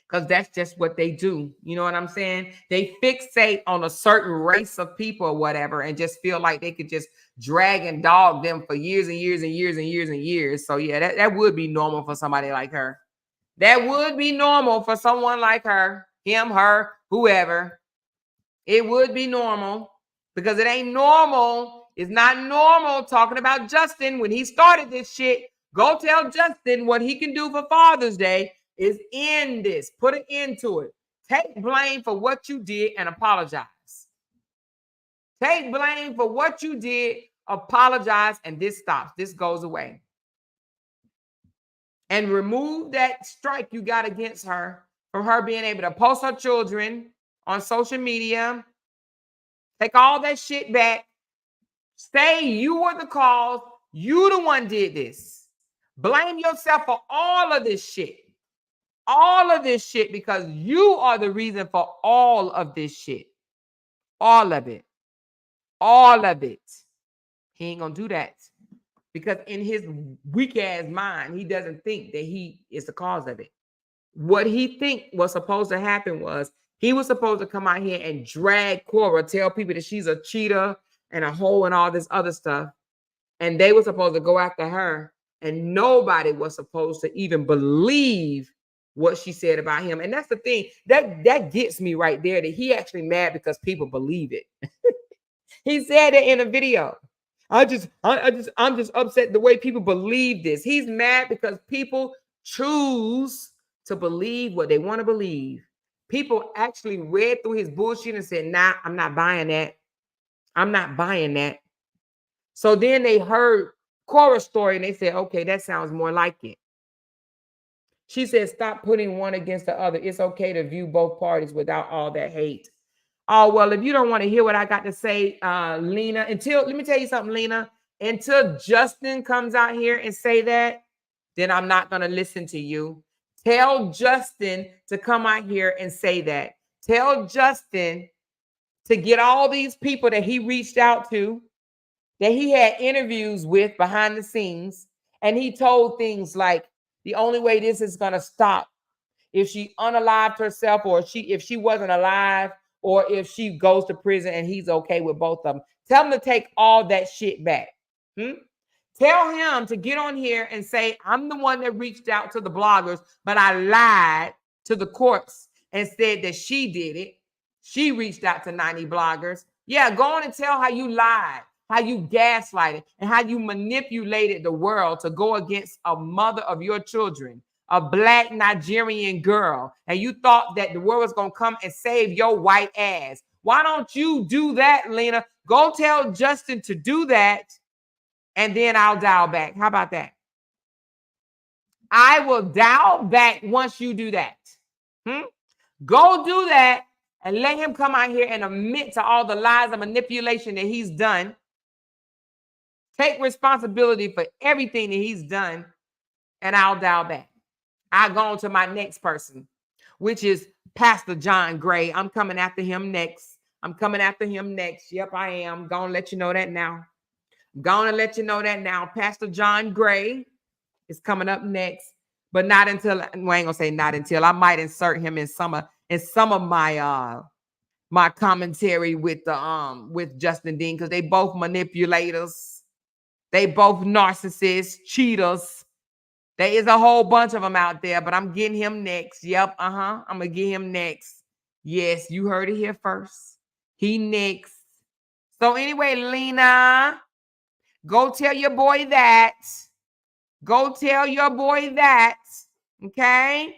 Because that's just what they do. You know what I'm saying? They fixate on a certain race of people or whatever and just feel like they could just drag and dog them for years and years and years and years and years. So, yeah, that would be normal for somebody like her. That would be normal for someone like her, him, her, whoever. It would be normal because it ain't normal. It's not normal talking about Justin when he started this shit. Go tell Justin what he can do for Father's Day is end this. Put an end to it. Take blame for what you did and apologize. Take blame for what you did, apologize, and this stops. This goes away. And remove that strike you got against her from her being able to post her children on social media. Take all that shit back. Say you were the cause. You the one did this. Blame yourself for all of this shit. All of this shit because you are the reason for all of this shit. All of it. All of it. He ain't gonna do that. Because in his weak ass mind, he doesn't think that he is the cause of it. What he think was supposed to happen was he was supposed to come out here and drag Korra, tell people that she's a cheater and a hoe and all this other stuff. And they were supposed to go after her. And nobody was supposed to even believe what she said about him. And that's the thing. That gets me right there, that he actually mad because people believe it. He said it in a video. I'm just upset the way people believe this. He's mad because people choose to believe what they want to believe. People actually read through his bullshit and said, nah, I'm not buying that. I'm not buying that. So then they heard Korra's story and they said, okay, that sounds more like it. She said, stop putting one against the other. It's okay to view both parties without all that hate. Oh, well, if you don't want to hear what I got to say, Lena, let me tell you something, Lena, until Justin comes out here and say that, then I'm not going to listen to you. Tell Justin to come out here and say that. Tell Justin to get all these people that he reached out to, that he had interviews with behind the scenes, and he told things like, the only way this is going to stop if she unalived herself, or if she wasn't alive, or if she goes to prison and he's okay with both of them. Tell him to take all that shit back. Tell him to get on here and say, I'm the one that reached out to the bloggers, but I lied to the courts and said that she did it. She reached out to 90 bloggers. Yeah, go on and tell how you lied, how you gaslighted, and how you manipulated the world to go against a mother of your children, a Black Nigerian girl, and you thought that the world was going to come and save your white ass. Why don't you do that, Lena? Go tell Justin to do that, and then I'll dial back. How about that? I will dial back once you do that. Go do that and let him come out here and admit to all the lies and manipulation that he's done. Take responsibility for everything that he's done, and I'll dial back. I'll go on to my next person, which is Pastor John Gray. I'm coming after him next. Yep, I am. Going to let you know that now. Pastor John Gray is coming up next, but not until, well, I ain't gonna say not until. I might insert him in some of my my commentary with Justin Dean, because they both manipulators. They both narcissists, cheaters. There is a whole bunch of them out there, but I'm getting him next. Yep, I'm going to get him next. Yes, you heard it here first. He next. So anyway, Lena, go tell your boy that. Okay?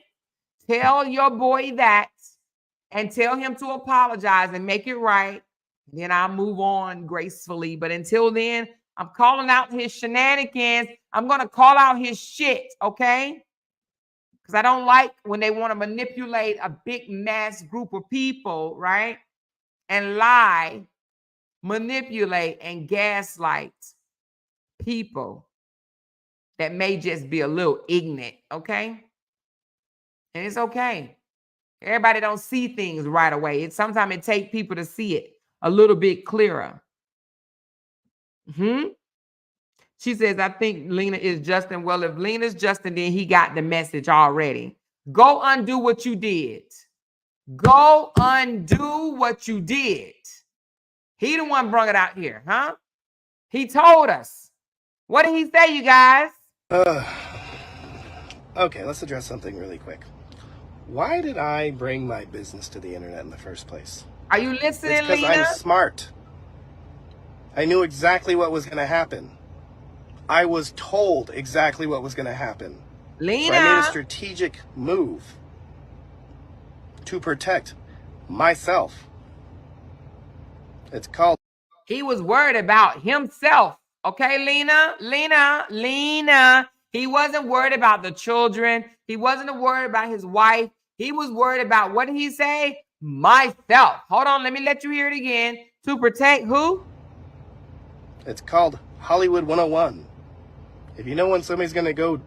Tell your boy that. And tell him to apologize and make it right. Then I'll move on gracefully. But until then, I'm calling out his shenanigans. I'm going to call out his shit, okay? Because I don't like when they want to manipulate a big mass group of people, right? And lie, manipulate, and gaslight people that may just be a little ignorant, okay? And it's okay. Everybody don't see things right away. Sometimes it takes people to see it a little bit clearer. She says, I think Lena is Justin. Well, if Lena's Justin, then he got the message already. Go undo what you did. Go undo what you did. He the one brought it out here, huh? He told us. What did he say, you guys? Okay, let's address something really quick. Why did I bring my business to the internet in the first place? Are you listening, it's because Lena? I'm smart. I knew exactly what was going to happen. I was told exactly what was going to happen. Lena. So I made a strategic move to protect myself. It's called. He was worried about himself. Okay, Lena. He wasn't worried about the children. He wasn't worried about his wife. He was worried about, what did he say? Myself. Hold on, let me let you hear it again. To protect who? It's called Hollywood 101. If you know when somebody's going to go,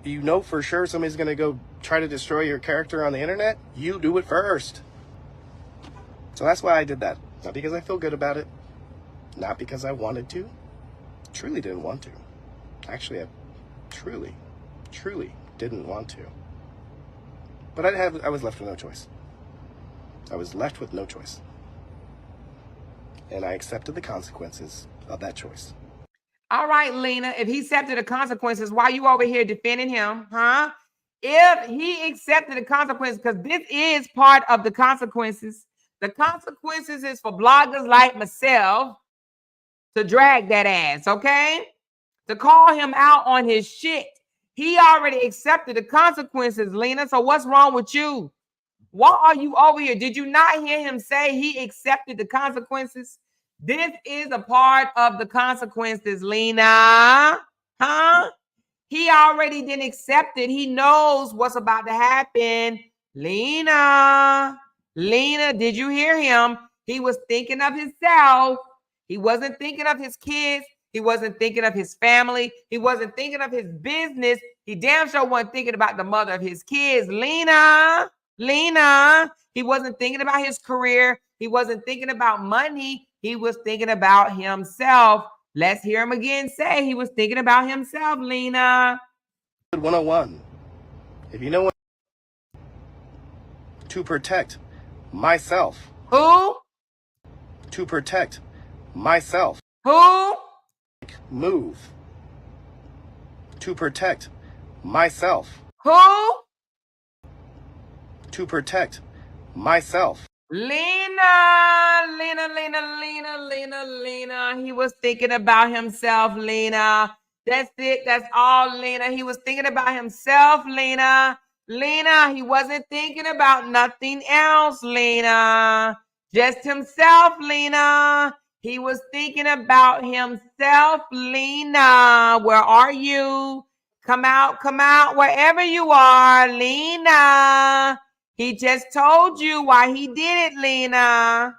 you know for sure somebody's going to go try to destroy your character on the internet, you do it first. So that's why I did that. Not because I feel good about it. Not because I wanted to. Truly didn't want to. Actually, I truly didn't want to. But I was left with no choice. I was left with no choice. And I accepted the consequences of that choice. All right, Lena, if he accepted the consequences, why are you over here defending him, huh? If he accepted the consequences, because this is part of the consequences. The consequences is for bloggers like myself to drag that ass, okay? To call him out on his shit. He already accepted the consequences, Lena, so what's wrong with you? Why are you over here? Did you not hear him say he accepted the consequences? This is a part of the consequences, Lena. Huh? He already didn't accept it. He knows what's about to happen. Lena, did you hear him? He was thinking of himself. He wasn't thinking of his kids. He wasn't thinking of his family. He wasn't thinking of his business. He damn sure wasn't thinking about the mother of his kids. Lena, he wasn't thinking about his career. He wasn't thinking about money. He was thinking about himself. Let's hear him again say he was thinking about himself, Lena. 101. If you know what, to protect myself. Who? To protect myself. Who? Move. To protect myself. Who? To protect myself. Lena. He was thinking about himself, Lena. That's it. That's all, Lena. He was thinking about himself, Lena. He wasn't thinking about nothing else, Lena. Just himself, Lena. He was thinking about himself, Lena. Where are you? Come out, wherever you are, Lena. He just told you why he did it, Lena.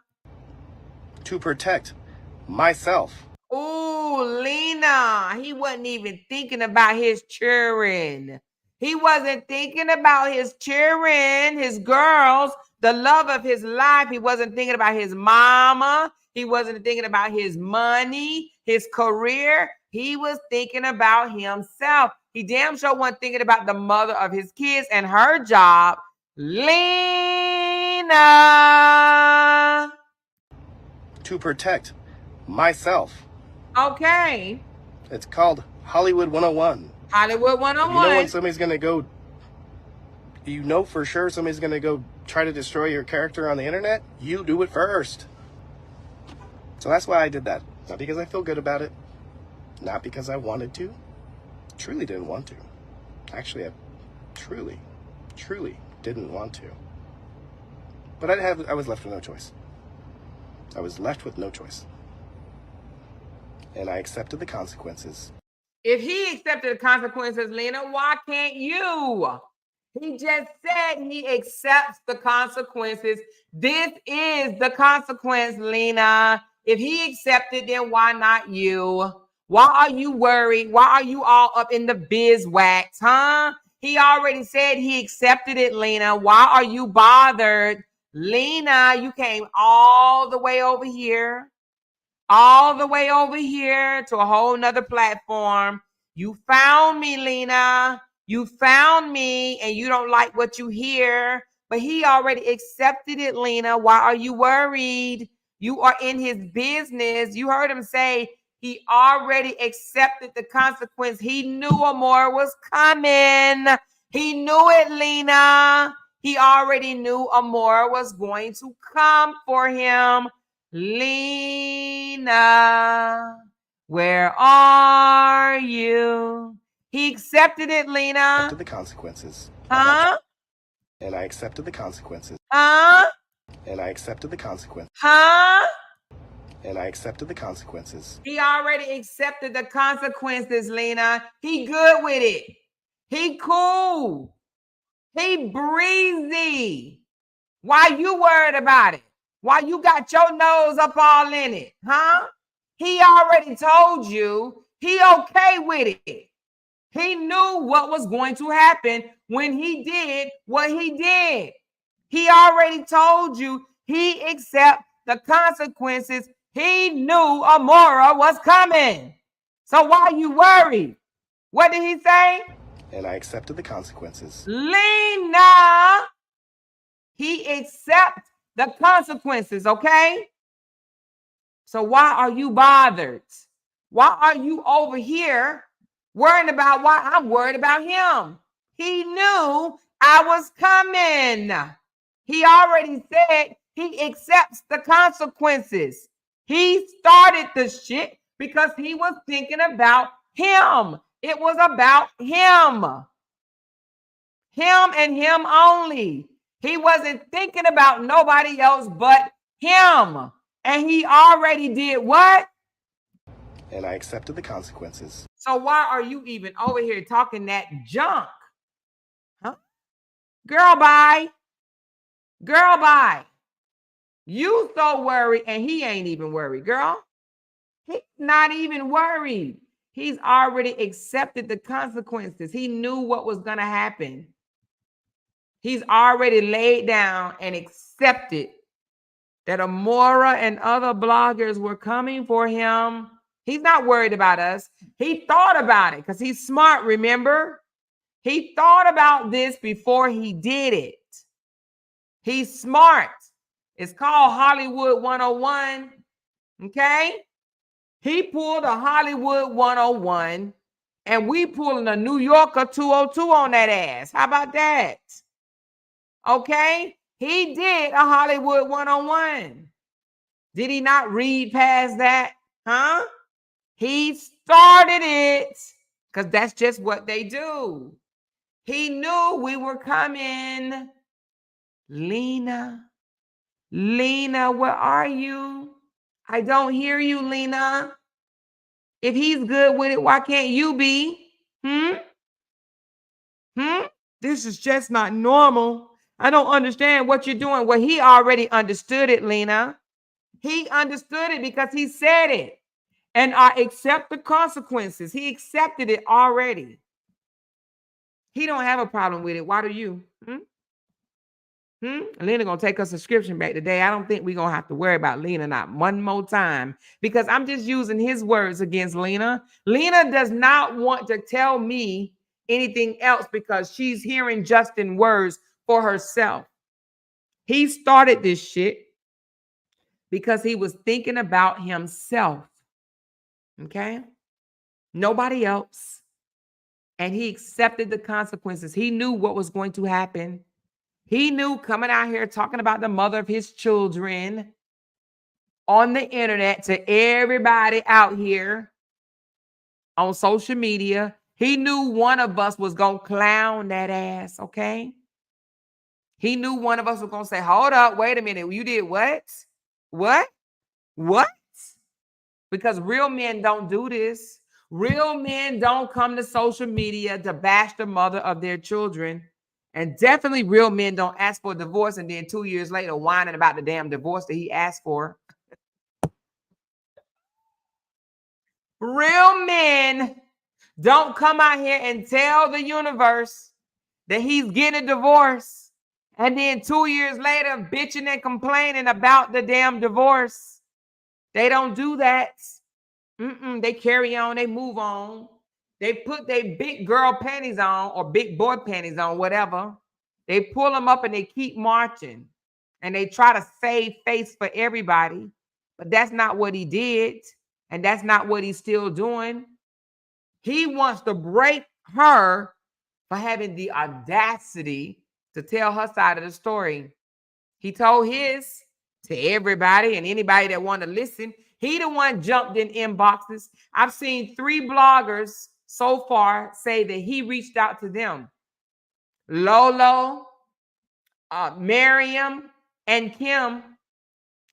To protect myself. Ooh, Lena. He wasn't even thinking about his children. He wasn't thinking about his children, his girls, the love of his life. He wasn't thinking about his mama. He wasn't thinking about his money, his career. He was thinking about himself. He damn sure wasn't thinking about the mother of his kids and her job. Lena. To protect myself. Okay. It's called Hollywood 101. Hollywood 101. If you know when somebody's going to go, you know for sure somebody's going to go try to destroy your character on the internet, you do it first. So that's why I did that. Not because I feel good about it. Not because I wanted to. Truly didn't want to. Actually, I truly didn't want to. But I was left with no choice. I was left with no choice. And I accepted the consequences. If he accepted the consequences, Lena, why can't you? He just said he accepts the consequences. This is the consequence, Lena. If he accepted, then why not you? Why are you worried? Why are you all up in the beeswax, huh? He already said he accepted it, Lena. Why are you bothered? Lena, you came all the way over here. All the way over here to a whole nother platform. You found me, Lena. You found me, and you don't like what you hear. But he already accepted it, Lena. Why are you worried? You are in his business. You heard him say he already accepted the consequence. He knew Amora was coming. He knew it, Lena. He already knew Amora was going to come for him. Lena, Where are you? He accepted it, Lena. Accepted the consequences. Huh? And I accepted the consequences. Huh? And I accepted the consequences. Huh? And I accepted the consequences. He already accepted the consequences, Lena. He good with it. He cool. He breezy. Why you worried about it? Why you got your nose up all in it? Huh? He already told you he okay with it. He knew what was going to happen when he did what he did. He already told you he accept the consequences. He knew Amora was coming. So why you worried? What did he say? And I accepted the consequences. Lena, he accepts the consequences, okay? So why are you bothered? Why are you over here worrying about why I'm worried about him? He knew I was coming. He already said he accepts the consequences. He started the shit because he was thinking about him. It was about him. Him and him only. He wasn't thinking about nobody else but him. And he already did what? And I accepted the consequences. So why are you even over here talking that junk? Huh? Girl, bye. Girl, bye. You so worried and he ain't even worried, girl. He's not even worried. He's already accepted the consequences. He knew what was going to happen. He's already laid down and accepted that Amora and other bloggers were coming for him. He's not worried about us. He thought about it because he's smart, remember? He thought about this before he did it. He's smart. It's called Hollywood 101, okay? He pulled a Hollywood 101, and we pulling a New Yorker 202 on that ass. How about that? Okay? He did a Hollywood 101. Did he not read past that? Huh? He started it because that's just what they do. He knew we were coming. Lena, where are you? I don't hear you, Lena. If he's good with it, why can't you be? This is just not normal. I don't understand what you're doing. Well, he already understood it, Lena. He understood it because he said it. And I accept the consequences. He accepted it already. He don't have a problem with it. Why do you? Lena gonna take a subscription back today. I don't think we're gonna have to worry about Lena not one more time because I'm just using his words against Lena. Lena does not want to tell me anything else because she's hearing Justin's words for herself. He started this shit because he was thinking about himself. Okay? Nobody else. And he accepted the consequences. He knew what was going to happen. He knew coming out here talking about the mother of his children on the internet to everybody out here on social media. He knew one of us was going to clown that ass, okay? He knew one of us was going to say, hold up, wait a minute. You did what? What? Because real men don't do this. Real men don't come to social media to bash the mother of their children. And definitely real men don't ask for a divorce and then 2 years later whining about the damn divorce that he asked for. Real men don't come out here and tell the universe that he's getting a divorce and then 2 years later bitching and complaining about the damn divorce. They don't do that. They carry on, they move on. They put their big girl panties on or big boy panties on, whatever. They pull them up and they keep marching. And they try to save face for everybody. But that's not what he did. And that's not what he's still doing. He wants to break her for having the audacity to tell her side of the story. He told his to everybody and anybody that wanted to listen. He the one jumped in inboxes. I've seen 3 bloggers so far say that he reached out to them. Lolo, Miriam, and Kim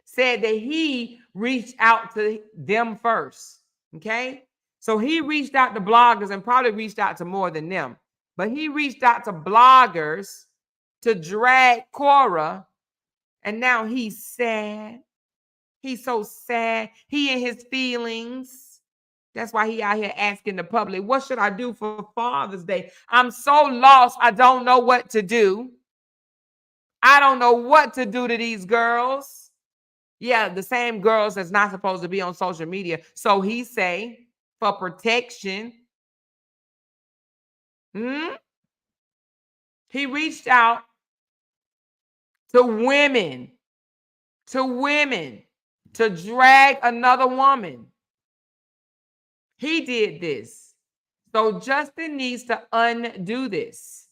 said that he reached out to them first. Okay. So he reached out to bloggers and probably reached out to more than them. But he reached out to bloggers to drag Korra. And now he's sad. He's so sad. He in his feelings. That's why he out here asking the public, what should I do for Father's Day? I'm so lost. I don't know what to do. I don't know what to do to these girls. Yeah, the same girls that's not supposed to be on social media. So he say, for protection, he reached out to women, to drag another woman. He did this. So Justin needs to undo this.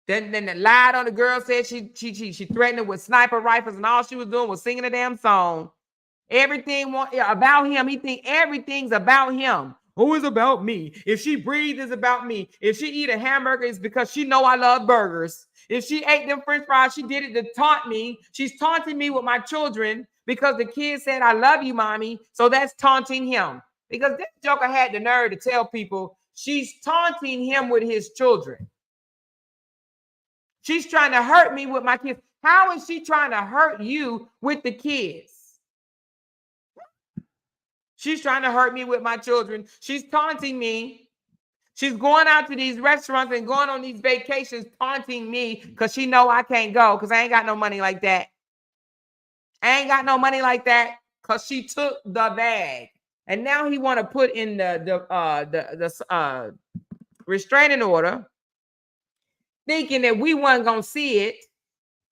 Then the lied on the girl, said she threatened her with sniper rifles, and all she was doing was singing a damn song. Everything about him. He think everything's about him. Who is about me? If she breathes, it's about me. If she eat a hamburger, it's because she know I love burgers. If she ate them French fries, she did it to taunt me. She's taunting me with my children because the kid said, I love you, mommy. So that's taunting him. Because this joker had the nerve to tell people she's taunting him with his children. She's trying to hurt me with my kids. How is she trying to hurt you with the kids? She's trying to hurt me with my children. She's taunting me. She's going out to these restaurants and going on these vacations, taunting me because she know I can't go because I ain't got no money like that. I ain't got no money like that because she took the bag. And now he want to put in the restraining order, thinking that we weren't going to see it.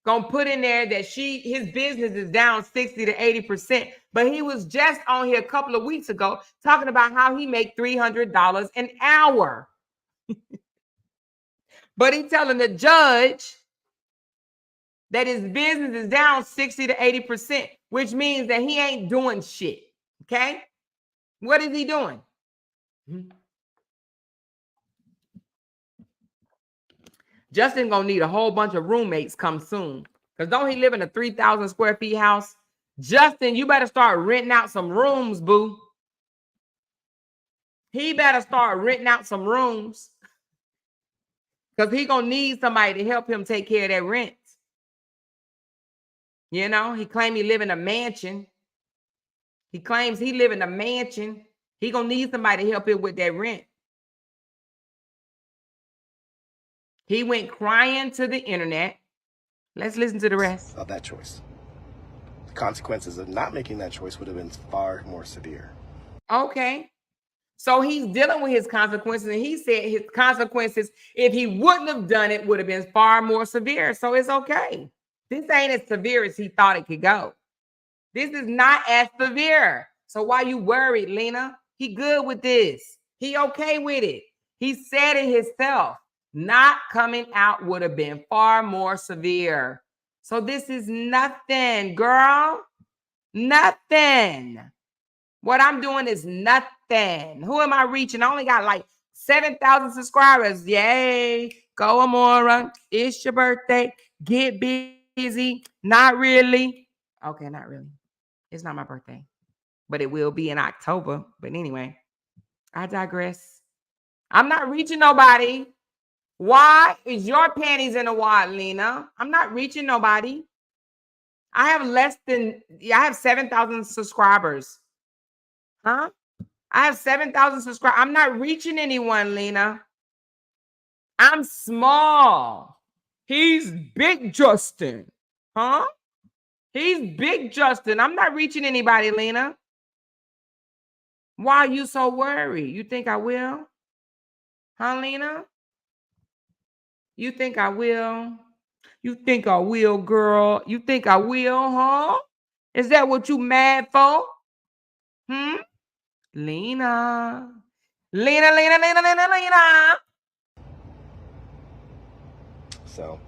Gonna put in there that his business is down 60 to 80%. But he was just on here a couple of weeks ago talking about how he make $300 an hour. But he's telling the judge that his business is down 60 to 80%, which means that he ain't doing shit. Okay? What is he doing? Justin gonna need a whole bunch of roommates come soon. Because don't he live in a 3,000 square feet house? Justin, you better start renting out some rooms, boo. He better start renting out some rooms. Because he gonna need somebody to help him take care of that rent. You know, he claims he live in a mansion. He claims he live in a mansion. He gonna need somebody to help him with that rent. He went crying to the internet. Let's listen to the rest of that choice. The consequences of not making that choice would have been far more severe. Okay. So he's dealing with his consequences, and he said his consequences, if he wouldn't have done it, would have been far more severe. So it's okay. This ain't as severe as he thought it could go. This is not as severe. So why you worried, Lena? He good with this. He okay with it. He said it himself. Not coming out would have been far more severe. So this is nothing, girl. Nothing. What I'm doing is nothing. Who am I reaching? I only got like 7,000 subscribers. Yay. Go, Amora. It's your birthday. Get busy. Not really. Okay, not really. It's not my birthday. But it will be in October. But anyway, I digress. I'm not reaching nobody. Why is your panties in a wad, Lena? I'm not reaching nobody. I have 7,000 subscribers. Huh? I have 7,000 subscribers. I'm not reaching anyone, Lena. I'm small. He's big Justin. Huh? He's big Justin. I'm not reaching anybody, Lena. Why are you so worried? You think I will? Huh, Lena? You think I will? You think I will, girl? You think I will, huh? Is that what you mad for? Lena. Lena, Lena, Lena, Lena, Lena. So,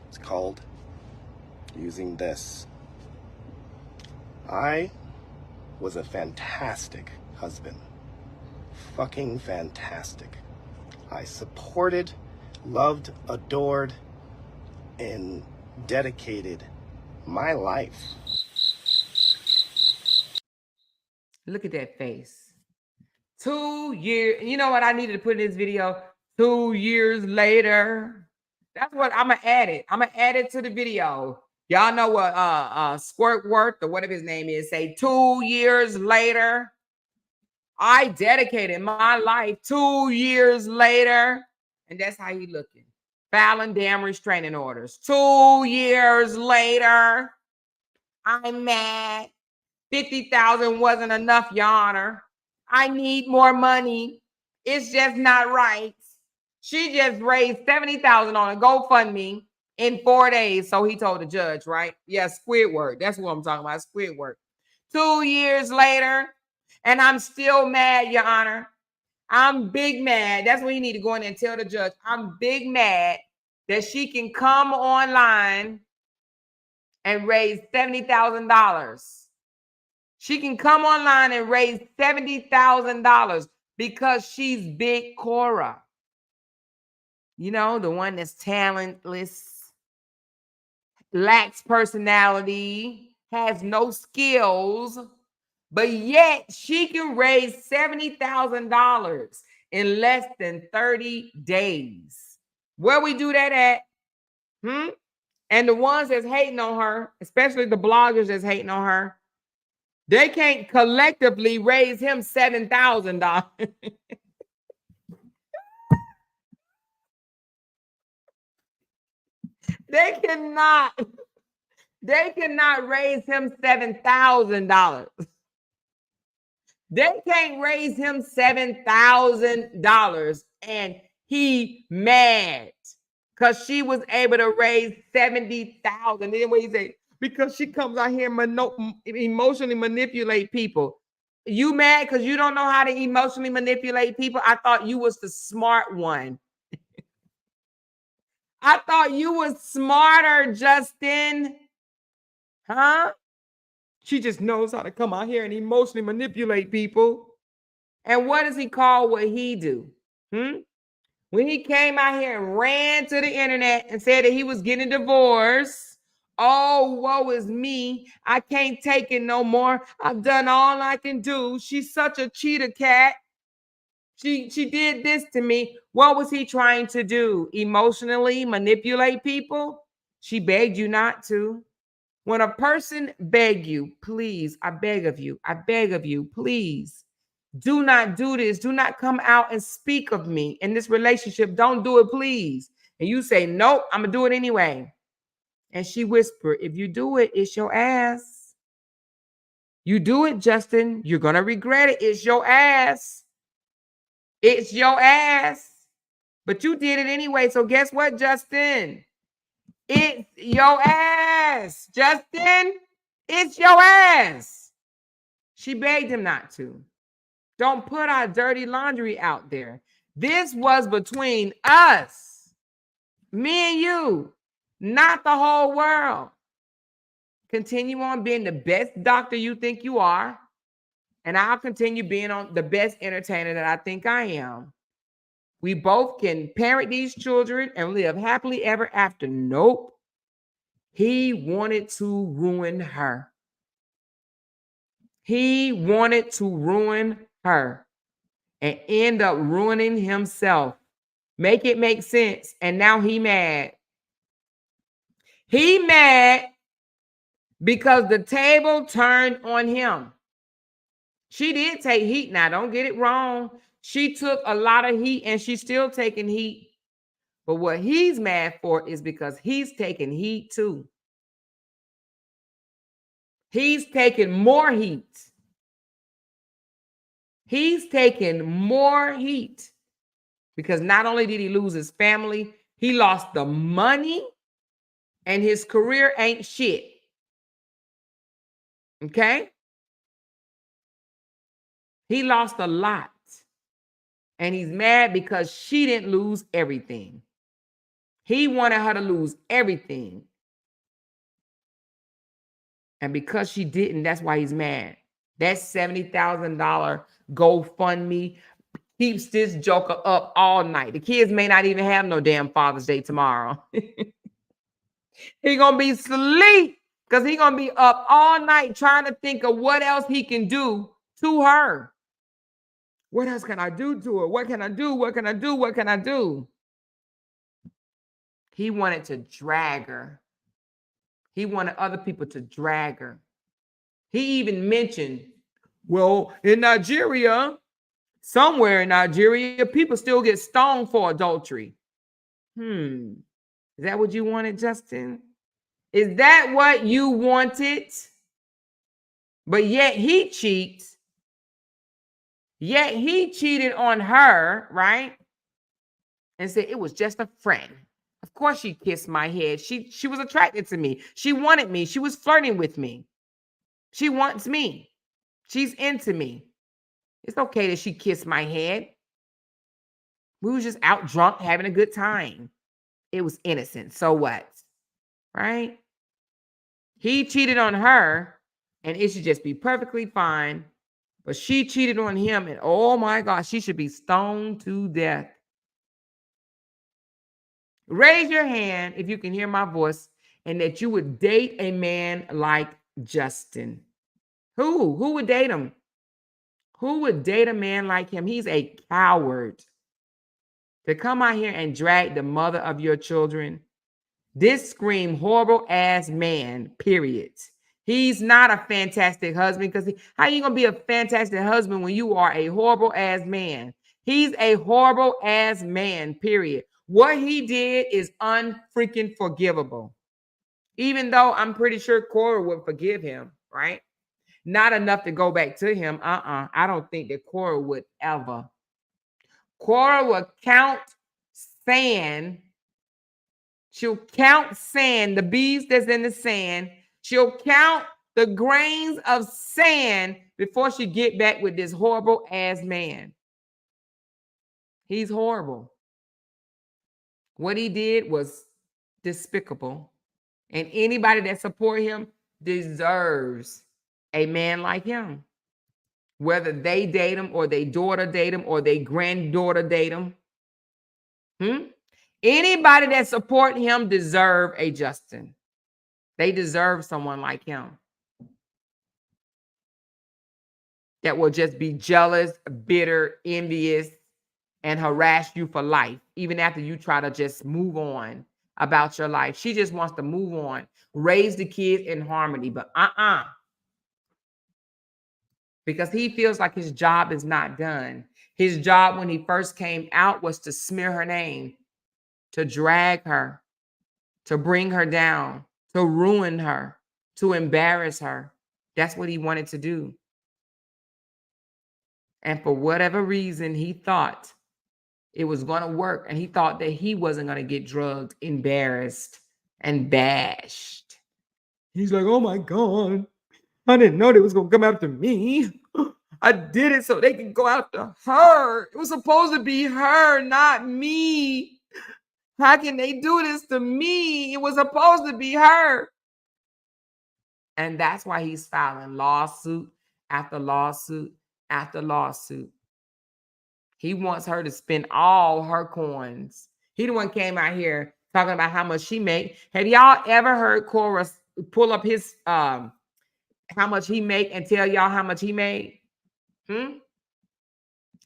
it's called using this I was a fantastic husband. Fucking fantastic. I supported, loved, adored, and dedicated my life. Look at that face. 2 years. You know what I needed to put in this video? 2 years later. That's what I'm gonna add it. I'm gonna add it to the video. Y'all know what Squirtworth or whatever his name is say 2 years later. I dedicated my life 2 years later. And that's how he looking. Filing damn restraining orders. 2 years later. I'm mad. 50,000 wasn't enough, Your Honor. I need more money. It's just not right. She just raised 70,000 on a GoFundMe in 4 days. So he told the judge, right? Yeah, Squidward. That's what I'm talking about, Squidward. 2 years later, and I'm still mad, Your Honor. I'm big mad. That's what you need to go in and tell the judge. I'm big mad that she can come online and raise $70,000. She can come online and raise $70,000 because she's Big Korra. You know, the one that's talentless, lacks personality, has no skills, but yet she can raise $70,000 in less than 30 days. Where we do that at? And the ones that's hating on her, especially the bloggers that's hating on her, they can't collectively raise him $7,000. They cannot raise him $7,000. They can't raise him $7,000, and he mad because she was able to raise 70,000. Then what he say? Because she comes out here and emotionally manipulate people. You mad because you don't know how to emotionally manipulate people? I thought you was the smart one. I thought you was smarter, Justin. Huh? She just knows how to come out here and emotionally manipulate people. And what does he call what he do? When he came out here and ran to the internet and said that he was getting divorced. Oh, woe is me. I can't take it no more. I've done all I can do. She's such a cheater cat. She did this to me. What was he trying to do? Emotionally manipulate people? She begged you not to. When a person beg you, please, I beg of you, please, do not do this. Do not come out and speak of me in this relationship. Don't do it, please. And you say, nope, I'm going to do it anyway. And she whispered, if you do it, it's your ass. You do it, Justin, you're going to regret it. It's your ass. It's your ass. But you did it anyway. So guess what, Justin? It's your ass, Justin. It's your ass. She begged him not to. Don't put our dirty laundry out there. This was between us, me and you, not the whole world. Continue on being the best doctor you think you are, and I'll continue being on the best entertainer that I think I am. We both can parent these children and live happily ever after. Nope. He wanted to ruin her. He wanted to ruin her and end up ruining himself. Make it make sense. And now he mad. He mad because the table turned on him. She did take heat now. Don't get it wrong. She took a lot of heat and she's still taking heat. But what he's mad for is because he's taking heat too. He's taking more heat. He's taking more heat because not only did he lose his family, he lost the money and his career ain't shit. Okay? He lost a lot. And he's mad because she didn't lose everything. He wanted her to lose everything. And because she didn't, that's why he's mad. That $70,000 GoFundMe keeps this joker up all night. The kids may not even have no damn Father's Day tomorrow. He gonna be asleep because he gonna be up all night trying to think of what else he can do to her. What else can I do to her? What can I do? What can I do? What can I do? He wanted to drag her. He wanted other people to drag her. He even mentioned, well, in Nigeria, somewhere in Nigeria, people still get stoned for adultery. Is that what you wanted, Justin? Is that what you wanted? But yet he cheats. Yet he cheated on her, right? And said it was just a friend. Of course she kissed my head. She was attracted to me. She wanted me. She was flirting with me. She wants me. She's into me. It's okay that she kissed my head. We was just out drunk having a good time. It was innocent. So what? Right? He cheated on her and it should just be perfectly fine. But she cheated on him and oh my gosh, she should be stoned to death. Raise your hand if you can hear my voice and that you would date a man like Justin. Who would date him? Who would date a man like him? He's a coward. To come out here and drag the mother of your children. This scream horrible ass man, period. He's not a fantastic husband because how are you going to be a fantastic husband when you are a horrible ass man? He's a horrible ass man, period. What he did is unfreaking forgivable. Even though I'm pretty sure Korra would forgive him, right? Not enough to go back to him. I don't think that Korra would ever. Korra will count sand. She'll count sand, the bees that's in the sand. She'll count the grains of sand before she get back with this horrible ass man. He's horrible. What he did was despicable. And anybody that support him deserves a man like him. Whether they date him or their daughter date him or their granddaughter date him. Anybody that support him deserve a Justin. They deserve someone like him. That will just be jealous, bitter, envious, and harass you for life, even after you try to just move on about your life. She just wants to move on, raise the kids in harmony, but because he feels like his job is not done. His job when he first came out was to smear her name, to drag her, to bring her down, to ruin her, to embarrass her. That's what he wanted to do. And for whatever reason, he thought it was going to work. And he thought that he wasn't going to get drugged, embarrassed, and bashed. He's like, oh my God, I didn't know they was going to come after me. I did it so they can go after her. It was supposed to be her, not me. How can they do this to me? It was supposed to be her. And that's why he's filing lawsuit after lawsuit after lawsuit. He wants her to spend all her coins. He the one came out here talking about how much she made. Have y'all ever heard Korra pull up his how much he make and tell y'all how much he made?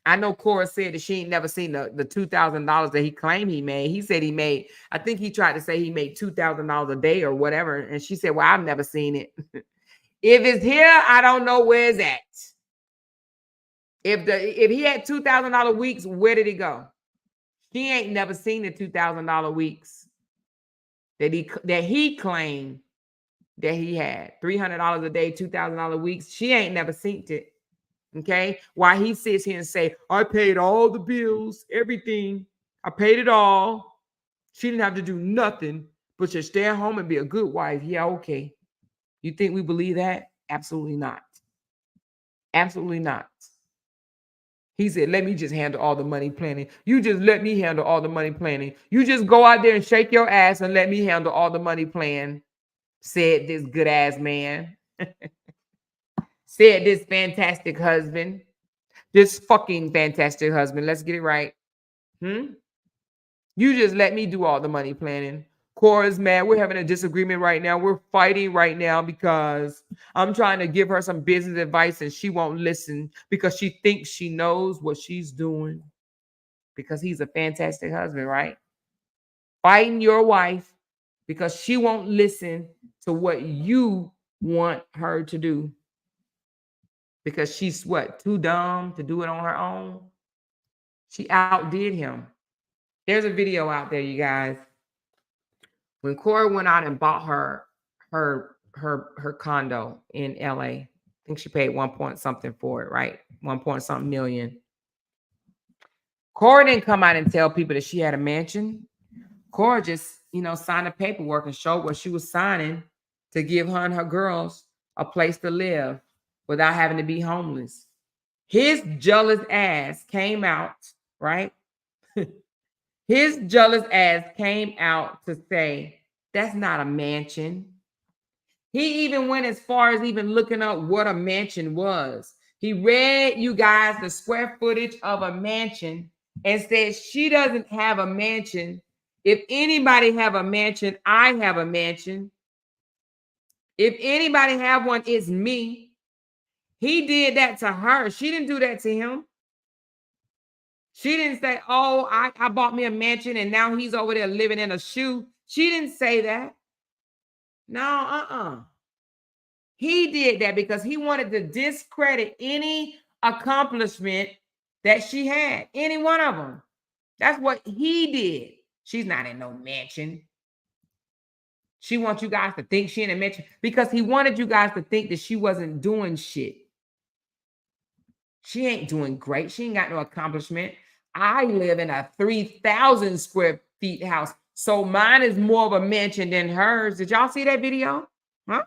I know Korra said that she ain't never seen the $2,000 that he claimed he made. He said he made, I think he tried to say he made $2,000 a day or whatever. And she said, well, I've never seen it. If it's here, I don't know where it's at. If he had $2,000 weeks, where did he go? He ain't never seen the $2,000 weeks that he claimed that he had. $300 a day, $2,000 weeks. She ain't never seen it. Okay, why he sits here and say, I paid all the bills, everything. I paid it all. She didn't have to do nothing but just stay at home and be a good wife. Yeah, okay. You think we believe that? Absolutely not. Absolutely not. He said, let me just handle all the money planning. You just let me handle all the money planning. You just go out there and shake your ass and let me handle all the money plan, said this good ass man. Said this fantastic husband. This fucking fantastic husband. Let's get it right. You just let me do all the money planning. Korra's mad. We're having a disagreement right now. We're fighting right now because I'm trying to give her some business advice and she won't listen because she thinks she knows what she's doing. Because he's a fantastic husband, right? Fighting your wife because she won't listen to what you want her to do. Because she's what? Too dumb to do it on her own? She outdid him. There's a video out there, you guys. When Korra went out and bought her condo in LA, I think she paid 1 point something for it, right? 1 point something million. Korra didn't come out and tell people that she had a mansion. Korra just, signed the paperwork and showed what she was signing to give her and her girls a place to live without having to be homeless. His jealous ass came out, right? His jealous ass came out to say, that's not a mansion. He even went as far as even looking up what a mansion was. He read you guys the square footage of a mansion and said she doesn't have a mansion. If anybody have a mansion, I have a mansion. If anybody have one, it's me. He did that to her. She didn't do that to him. She didn't say, oh, I bought me a mansion and now he's over there living in a shoe. She didn't say that. No, He did that because he wanted to discredit any accomplishment that she had, any one of them. That's what he did. She's not in no mansion. She wants you guys to think she in a mansion because he wanted you guys to think that she wasn't doing shit. She ain't doing great. She ain't got no accomplishment. I live in a 3,000 square feet house. So mine is more of a mansion than hers. Did y'all see that video? Huh?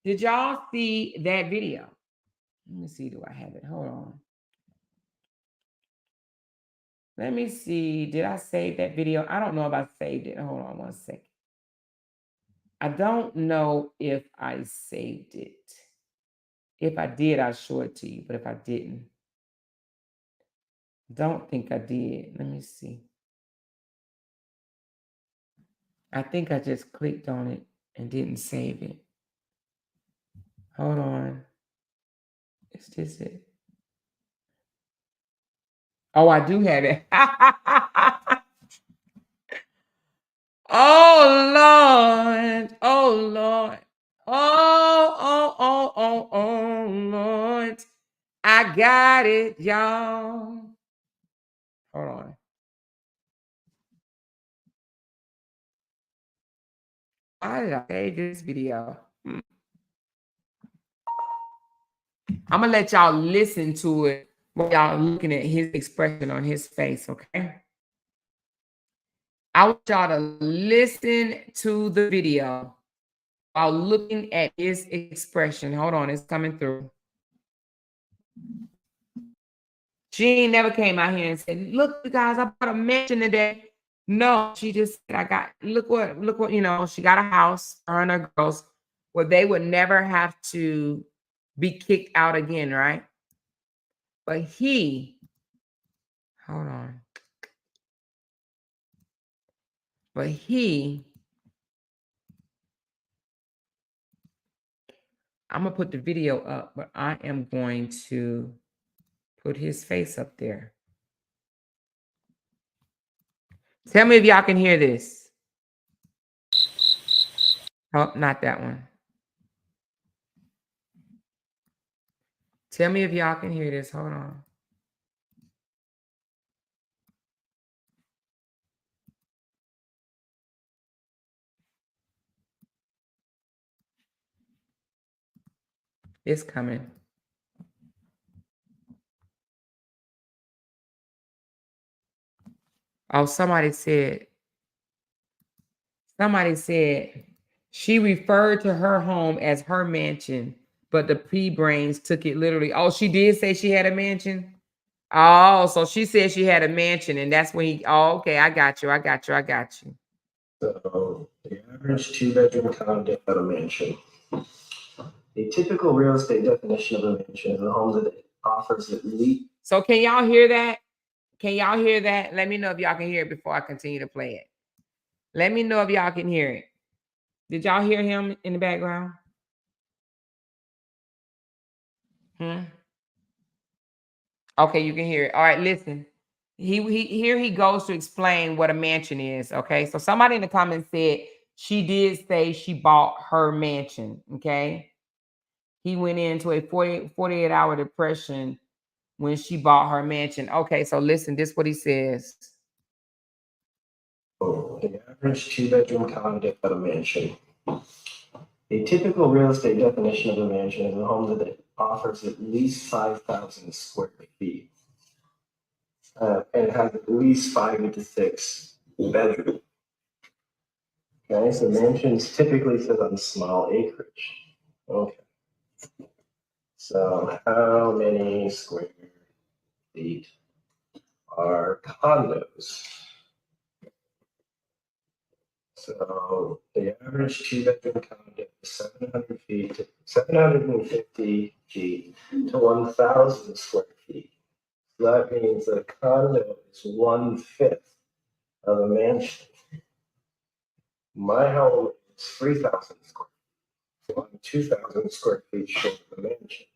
Did y'all see that video? Let me see. Do I have it? Hold on. Let me see. Did I save that video? I don't know if I saved it. Hold on 1 second. I don't know if I saved it. If I did, I'll show it to you. But if I didn't, don't think I did. Let me see. I think I just clicked on it and didn't save it. Hold on. Is this it? Oh, I do have it. Oh, Lord. Oh, Lord. Oh, Lord. I got it, y'all. Hold on. Why did I save this video? I'm going to let y'all listen to it while y'all looking at his expression on his face, okay? I want y'all to listen to the video while looking at his expression. Hold on, it's coming through. She ain't never came out here and said, look, you guys, I bought a mansion today. No, she just said, look what, she got a house, her and her girls, where they would never have to be kicked out again, right? But hold on. But I'm going to put the video up, but I am going to put his face up there. Tell me if y'all can hear this. Oh, not that one. Tell me if y'all can hear this. Hold on. It's coming. Oh, somebody said she referred to her home as her mansion, but the P-brains took it literally. Oh, she did say she had a mansion? Oh, so she said she had a mansion, and that's when okay, I got you. So the average 2-bedroom condo at a mansion. A typical real estate definition of a mansion is a home that offers at least. So can y'all hear that? Can y'all hear that? Let me know if y'all can hear it before I continue to play it. Let me know if y'all can hear it. Did y'all hear him in the background? Okay, you can hear it. All right, listen. Here he goes to explain what a mansion is. Okay, so somebody in the comments said she did say she bought her mansion. Okay, he went into a 48-hour depression when she bought her mansion. Okay, so listen, this is what he says. The average 2-bedroom condo at a mansion. A typical real estate definition of a mansion is a home that offers at least 5,000 square feet and has at least 5 to 6 bedrooms. Okay, so mansions typically sit on small acreage. Okay. So how many square feet are condos? So the average 2-bedroom condo is 750 feet to 1,000 square feet. So that means a condo is 1/5 of a mansion. My home is 3,000 square feet, so I'm 2,000 square feet short of a mansion.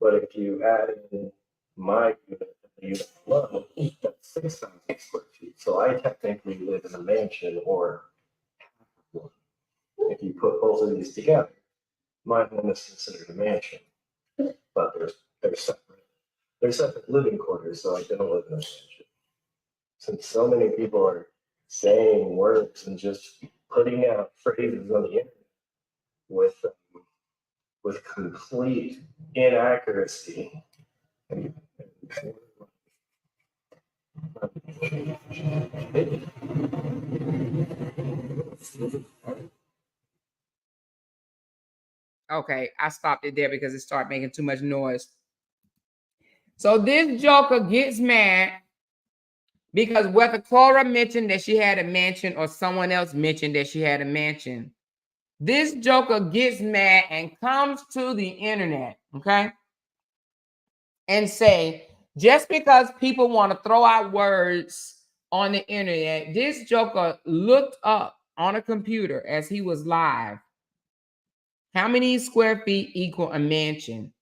But if you add in my unit and the unit alone, that's 6,000 square feet. So I technically live in a mansion or one. If you put both of these together, my home is considered a mansion. But they're separate. They're separate living quarters, so I don't live in a mansion. Since so many people are saying words and just putting out phrases on the internet with complete inaccuracy. Okay, I stopped it there because it started making too much noise. So this joker gets mad because whether Korra mentioned that she had a mansion or someone else mentioned that she had a mansion, this joker gets mad and comes to the internet, okay, and say, just because people want to throw out words on the internet, this joker looked up on a computer as he was live. How many square feet equal a mansion?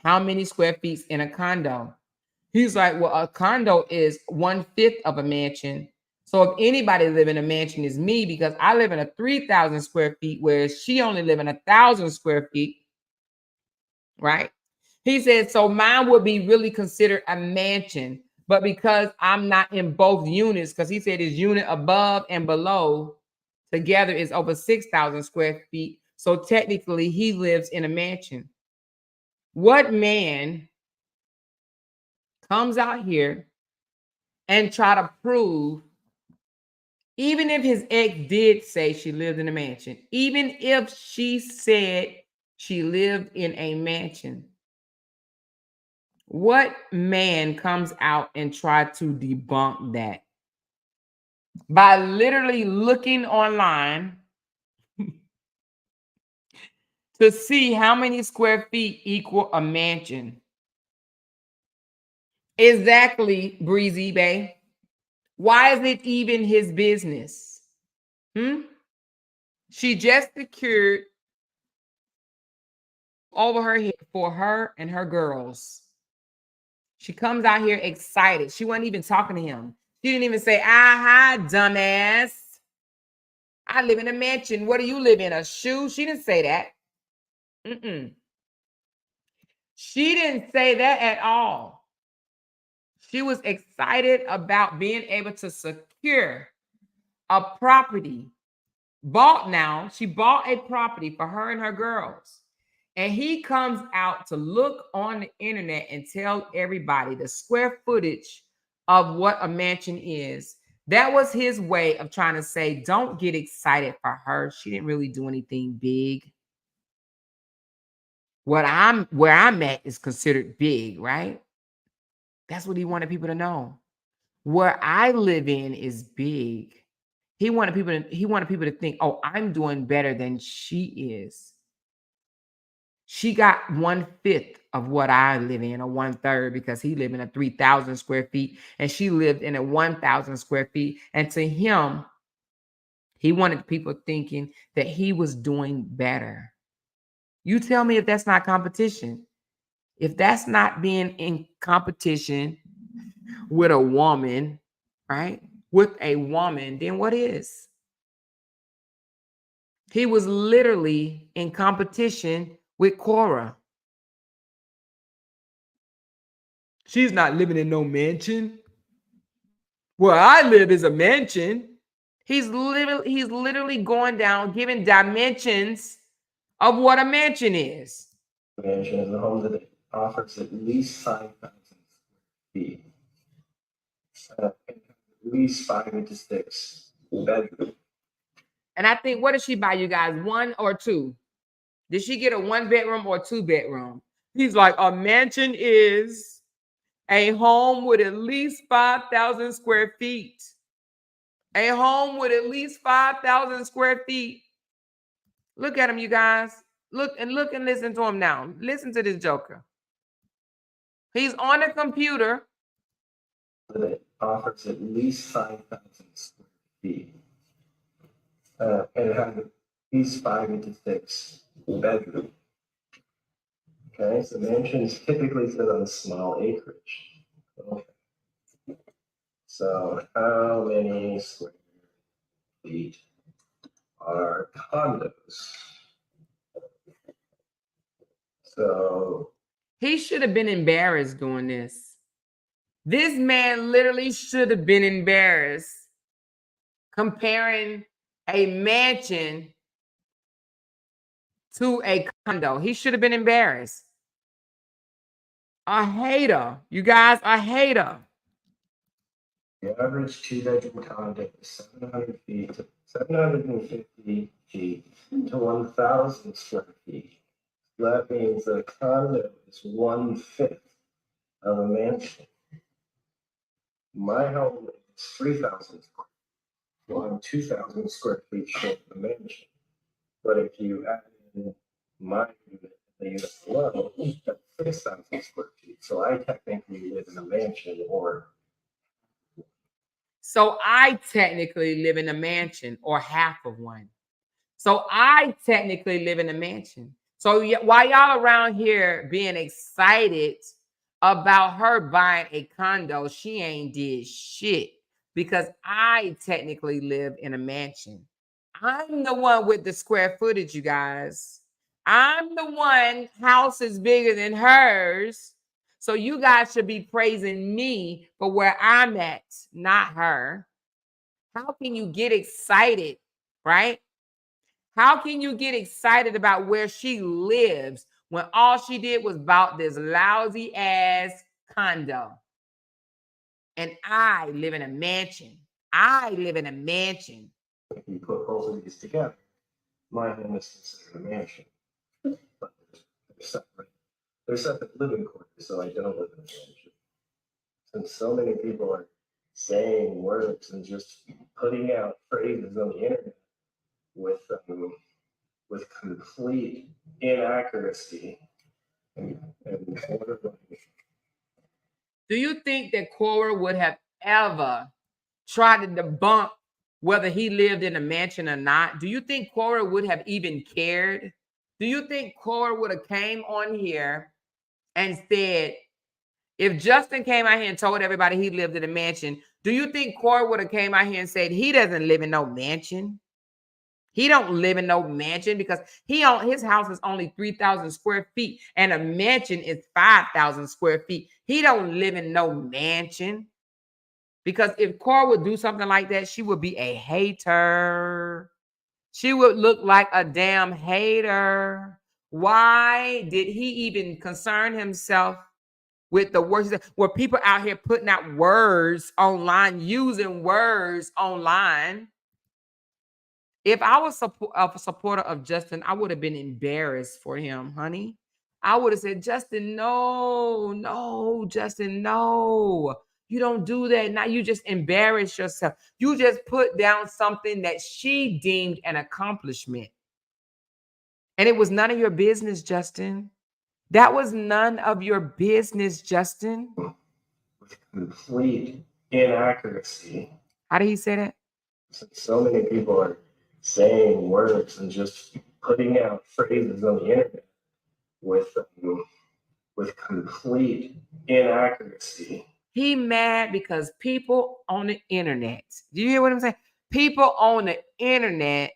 How many square feet in a condo? He's like, well, a condo is 1/5 of a mansion. So if anybody live in a mansion is me, because I live in a 3,000 square feet, whereas she only live in 1,000 square feet, right? He said, so mine would be really considered a mansion, but because I'm not in both units, because he said his unit above and below together is over 6,000 square feet. So technically he lives in a mansion. What man comes out here and try to prove, even if his ex did say she lived in a mansion, even if she said she lived in a mansion, what man comes out and try to debunk that? By literally looking online to see how many square feet equal a mansion. Exactly, Breezy Bay. Why is it even his business? She just secured over her head for her and her girls. She comes out here excited. She wasn't even talking to him. She didn't even say, aha, dumbass. I live in a mansion. What do you live in? A shoe? She didn't say that. She didn't say that at all. She was excited about being able to secure a property. She bought a property for her and her girls. And he comes out to look on the internet and tell everybody the square footage of what a mansion is. That was his way of trying to say, don't get excited for her. She didn't really do anything big. Where I'm at is considered big, right? That's what he wanted people to know. Where I live in is big. He wanted people to think, oh, I'm doing better than she is. She got 1/5 of what I live in, or 1/3, because he lived in a 3,000 square feet and she lived in a 1,000 square feet. And to him, he wanted people thinking that he was doing better. You tell me if that's not competition. If that's not being in competition with a woman, right? With a woman, then what is? He was literally in competition with Korra. She's not living in no mansion. Where I live is a mansion. He's literally going down, giving dimensions of what a mansion is. Mansion is a home that offers at least 5,000 square feet. At least 5 to 6 bedroom. And I think, what did she buy, you guys? 1 or 2? Did she get a 1-bedroom or 2-bedroom? He's like, a mansion is a home with at least 5,000 square feet. A home with at least 5,000 square feet. Look at him, you guys. Look and listen to him now. Listen to this joker. He's on a computer. That offers at least 5,000 square feet. And it has at least 5 to 6 bedroom. Okay, so mansions typically sit on small acreage. Okay. So how many square feet are condos? So he should have been embarrassed doing this. This man literally should have been embarrassed comparing a mansion to a condo. He should have been embarrassed. A hater. You guys, a hater. the average 2-bedroom condo is 700 feet to 750 feet to 1,000 square feet. That means that a condo is 1/5 of a mansion. My home is 3,000 square feet. Well, I'm 2,000 square feet short of the mansion. But if you add in my unit, the unit below, that's 6,000 square feet. So I technically live in a mansion, or So I technically live in a mansion, or half of one. So I technically live in a mansion. So while y'all around here being excited about her buying a condo, she ain't did shit, because I technically live in a mansion. I'm the one with the square footage, you guys. I'm the one, house is bigger than hers. So you guys should be praising me for where I'm at, not her. How can you get excited, right? How can you get excited about where she lives when all she did was bought this lousy ass condo? And I live in a mansion. I live in a mansion. if you put both of these together, my home is considered a mansion. But they're separate. They're separate living quarters, so I don't live in a mansion. Since so many people are saying words and just putting out phrases on the internet with complete inaccuracy and Do you think that Korra would have ever tried to debunk whether he lived in a mansion or not? Do you think Korra would have even cared? Do you think Korra would have came on here and said, if Justin came out here and told everybody he lived in a mansion, do you think Korra would have came out here and said he doesn't live in no mansion? He don't live in no mansion, because his house is only 3,000 square feet and a mansion is 5,000 square feet. He don't live in no mansion. Because if Korra would do something like that, she would be a hater. She would look like a damn hater. Why did he even concern himself with the words? Where people out here putting out words online, using words online. If I was a supporter of Justin, I would have been embarrassed for him, honey. I would have said, Justin, no, Justin, no. You don't do that. Now you just embarrass yourself. You just put down something that she deemed an accomplishment. And it was none of your business, Justin. That was none of your business, Justin. With complete inaccuracy. How did he say that? So many people are saying words and just putting out phrases on the internet with complete inaccuracy. He mad because people on the internet, do you hear what I'm saying? People on the internet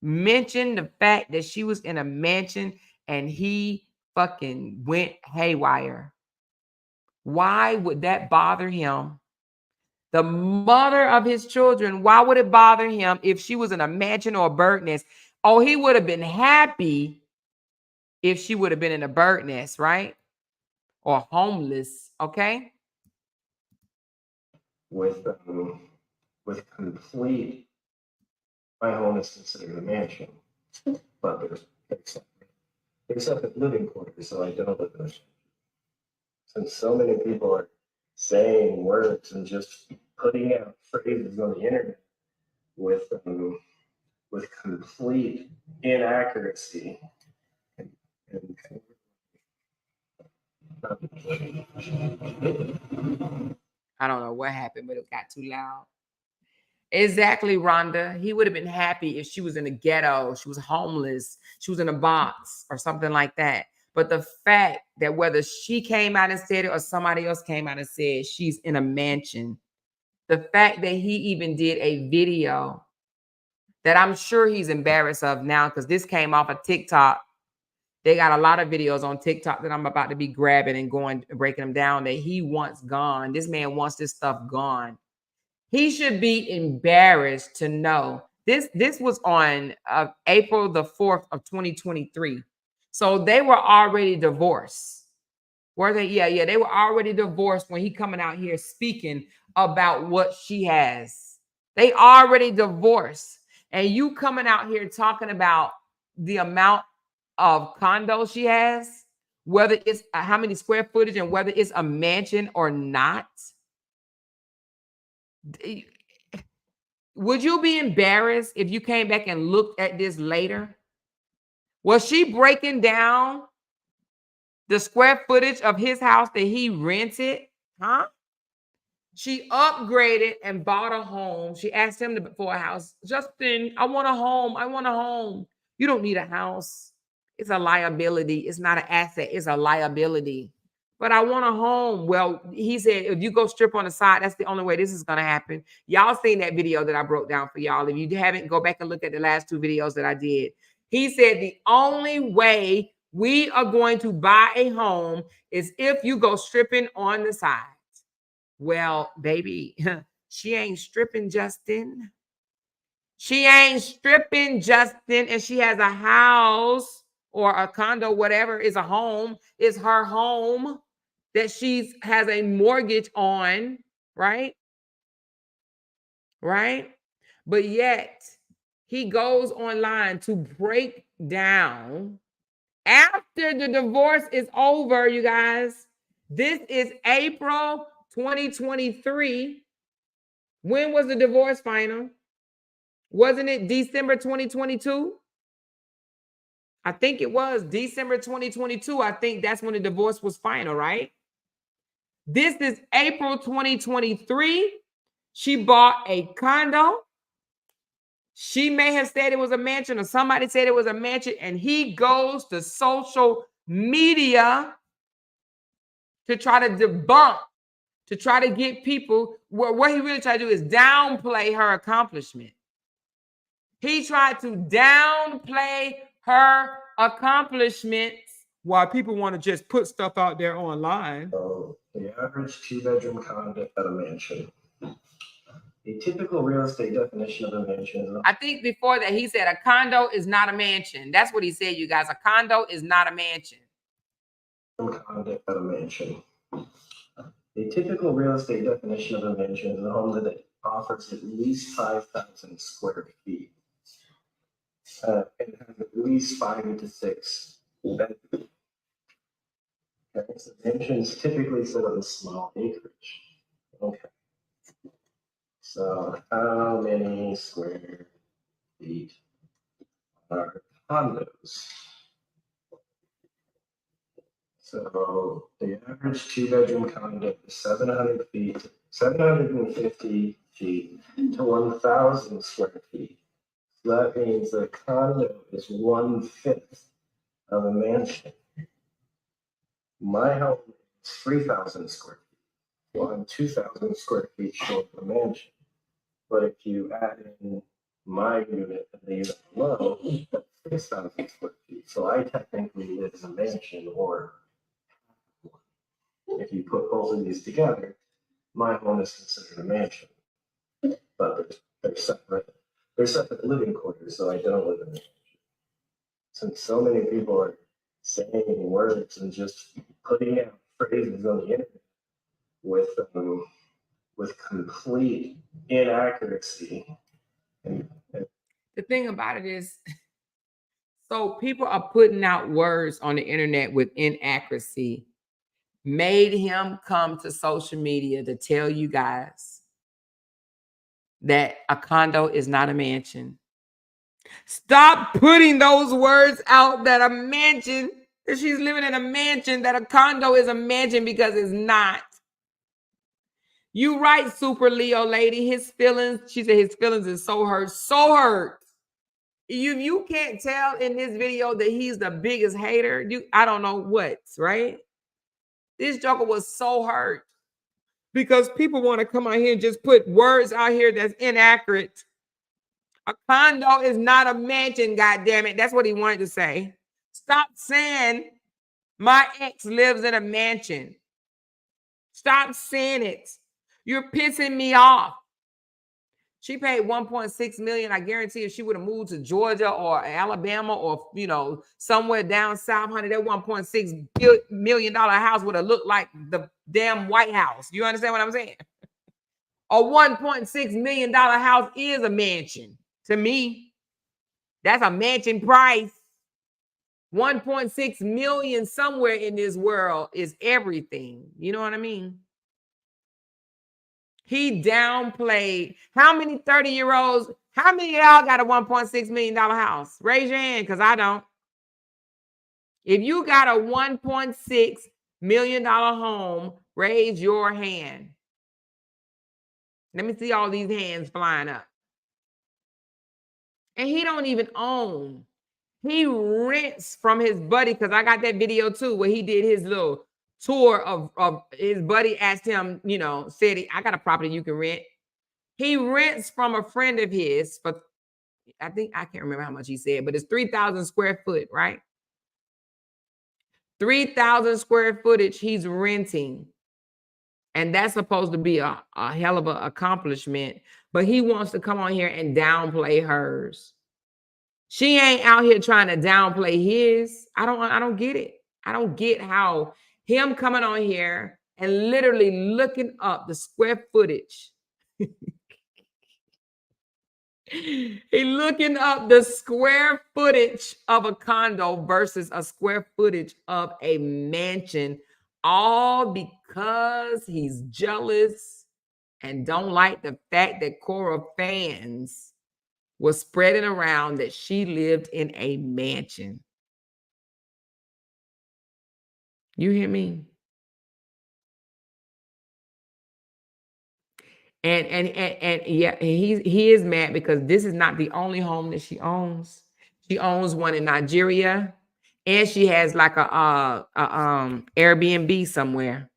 mentioned the fact that she was in a mansion and he fucking went haywire. Why would that bother him? The mother of his children, why would it bother him if she was in a mansion or a bird nest? Oh, he would have been happy if she would have been in a bird nest, right? Or homeless, okay? With complete, my home is considered a mansion, but there's except living quarters, so I don't live in a. Since so many people are saying words and just putting out phrases on the internet with complete inaccuracy. I don't know what happened, but it got too loud. Exactly, Rhonda. He would have been happy if she was in a ghetto, she was homeless, she was in a box or something like that. But the fact that whether she came out and said it or somebody else came out and said she's in a mansion, the fact that he even did a video that I'm sure he's embarrassed of now because this came off of TikTok. They got a lot of videos on TikTok that I'm about to be grabbing and going breaking them down that he wants gone. This man wants this stuff gone. He should be embarrassed to know this was on April the 4th of 2023. So they were already divorced. Were they? Yeah. They were already divorced when he coming out here speaking about what she has. They already divorced. And you coming out here talking about the amount of condos she has, whether it's how many square footage and whether it's a mansion or not. Would you be embarrassed if you came back and looked at this later? Was she breaking down the square footage of his house that he rented? Huh? She upgraded and bought a home. She asked him for a house. Justin, I want a home. I want a home. You don't need a house. It's a liability. It's not an asset. It's a liability. But I want a home. Well, he said, if you go strip on the side, that's the only way this is going to happen. Y'all seen that video that I broke down for y'all. If you haven't, go back and look at the last two videos that I did. He said the only way we are going to buy a home is if you go stripping on the side. Well, baby, she ain't stripping, Justin. She ain't stripping, Justin, and she has a house or a condo, whatever is a home, is her home that she has a mortgage on, right? Right? But yet he goes online to break down after the divorce is over, you guys. This is April 2023. When was the divorce final? Wasn't it December 2022? I think it was December 2022. I think that's when the divorce was final, right? This is April 2023. She bought a condo. She may have said it was a mansion or somebody said it was a mansion, and he goes to social media to try to debunk, to try to get people, what he really tried to do is downplay her accomplishment. He tried to downplay her accomplishments while people want to just put stuff out there online. So the average 2-bedroom condo at a mansion. The typical real estate definition of a mansion is I think before that he said a condo is not a mansion. That's what he said, you guys. A condo is not a mansion. Condo at a mansion. The typical real estate definition of a mansion is a home that offers at least 5,000 square feet. It has at least 5 to 6 bedrooms. Okay, so mansions typically sit on a small acreage. Okay. So how many square feet are condos. So the average 2-bedroom condo is 750 feet to 1,000 square feet. So that means a condo is 1/5 of a mansion. My home is 3,000 square feet. Well, I'm 2,000 square feet short of a mansion. But if you add in my unit and the unit below, that's 6,000 square feet. So I technically live in a mansion, or if you put both of these together, my home is considered a mansion. But they're separate. They're separate living quarters, so I don't live in a mansion. Since so many people are saying words and just putting out phrases on the internet with complete inaccuracy. And The thing about it is, so people are putting out words on the internet with inaccuracy, made him come to social media to tell you guys that a condo is not a mansion. Stop putting those words out that a mansion, that she's living in a mansion, that a condo is a mansion, because it's not. You right, Super Leo lady. His feelings, she said his feelings is so hurt, so hurt. You can't tell in this video that he's the biggest hater. I don't know what, right? This joker was so hurt because people want to come out here and just put words out here that's inaccurate. A condo is not a mansion, goddammit. That's what he wanted to say. Stop saying my ex lives in a mansion. Stop saying it. You're pissing me off. She paid $1.6 million. I guarantee if she would have moved to Georgia or Alabama or, somewhere down south, honey, that $1.6 million house would have looked like the damn White House. You understand what I'm saying? A $1.6 million house is a mansion to me. That's a mansion price. 1.6 million somewhere in this world is everything. You know what I mean? He downplayed. How many 30-year-olds, how many of y'all got a $1.6 million house? Raise your hand, because I don't. If you got a $1.6 million home, raise your hand. Let me see all these hands flying up. And he don't even own. He rents from his buddy, because I got that video too where he did his little tour of his buddy asked him, said, I got a property you can rent. He rents from a friend of his for, I can't remember how much he said, but it's 3,000 square foot, right? 3,000 square footage he's renting. And that's supposed to be a hell of an accomplishment. But he wants to come on here and downplay hers. She ain't out here trying to downplay his. I don't get it. I don't get how him coming on here and literally looking up the square footage. He looking up the square footage of a condo versus a square footage of a mansion, all because he's jealous and don't like the fact that Korra fans was spreading around that she lived in a mansion. You hear me? And yeah, he is mad because this is not the only home that she owns. She owns one in Nigeria, and she has like a Airbnb somewhere,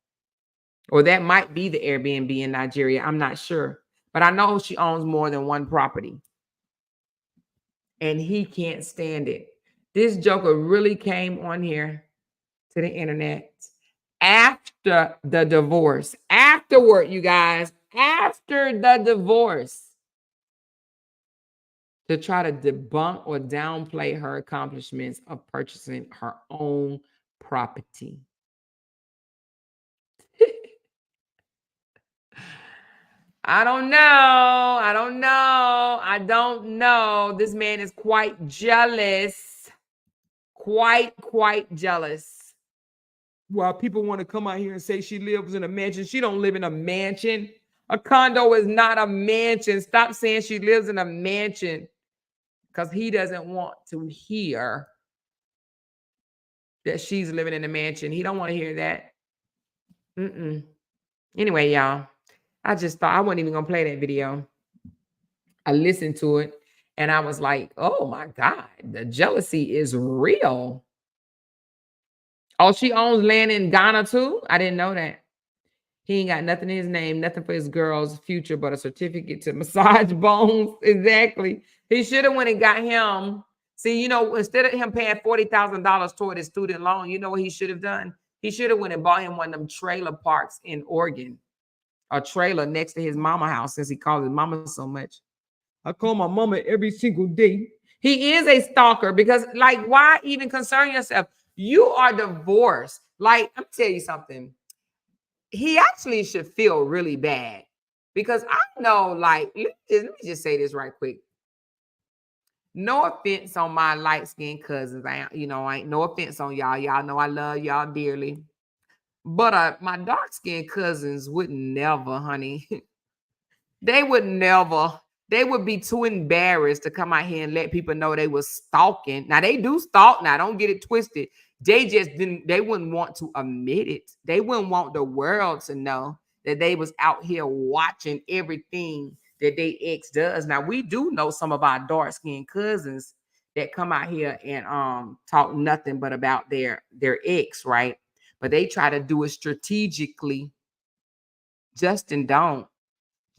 or that might be the Airbnb in Nigeria. I'm not sure, but I know she owns more than one property, and he can't stand it. This joker really came on here to the internet after the divorce. Afterward, you guys, after the divorce, to try to debunk or downplay her accomplishments of purchasing her own property. I don't know. This man is quite jealous. Quite jealous. While people want to come out here and say she lives in a mansion, she don't live in a mansion. A condo is not a mansion. Stop saying she lives in a mansion. because he doesn't want to hear that she's living in a mansion. He don't want to hear that. Anyway, y'all, I just thought I wasn't even gonna play that video. I listened to it and I was like, oh my God, the jealousy is real. Oh, she owns land in Ghana too? I didn't know that. He ain't got nothing in his name, nothing for his girl's future but a certificate to massage bones. Exactly. He should have went and got him. See, you know, instead of him paying $40,000 toward his student loan, you know what he should have done? He should have went and bought him one of them trailer parks in Oregon. A trailer next to his mama house, since he calls his mama so much. I call my mama every single day. He is a stalker because, like, why even concern yourself? You are divorced. Like, I'm tell you something. He actually should feel really bad because I know, like, let me just say this right quick. No offense on my light-skinned cousins. I ain't no offense on y'all. Y'all know I love y'all dearly. But my dark-skinned cousins would never, honey. They would never. They would be too embarrassed to come out here and let people know they was stalking. Now, they do stalk. Now, don't get it twisted. They just didn't. They wouldn't want to admit it. They wouldn't want the world to know that they was out here watching everything that they ex does. Now, we do know some of our dark-skinned cousins that come out here and talk nothing but about their ex, right? But they try to do it strategically. Justin don't.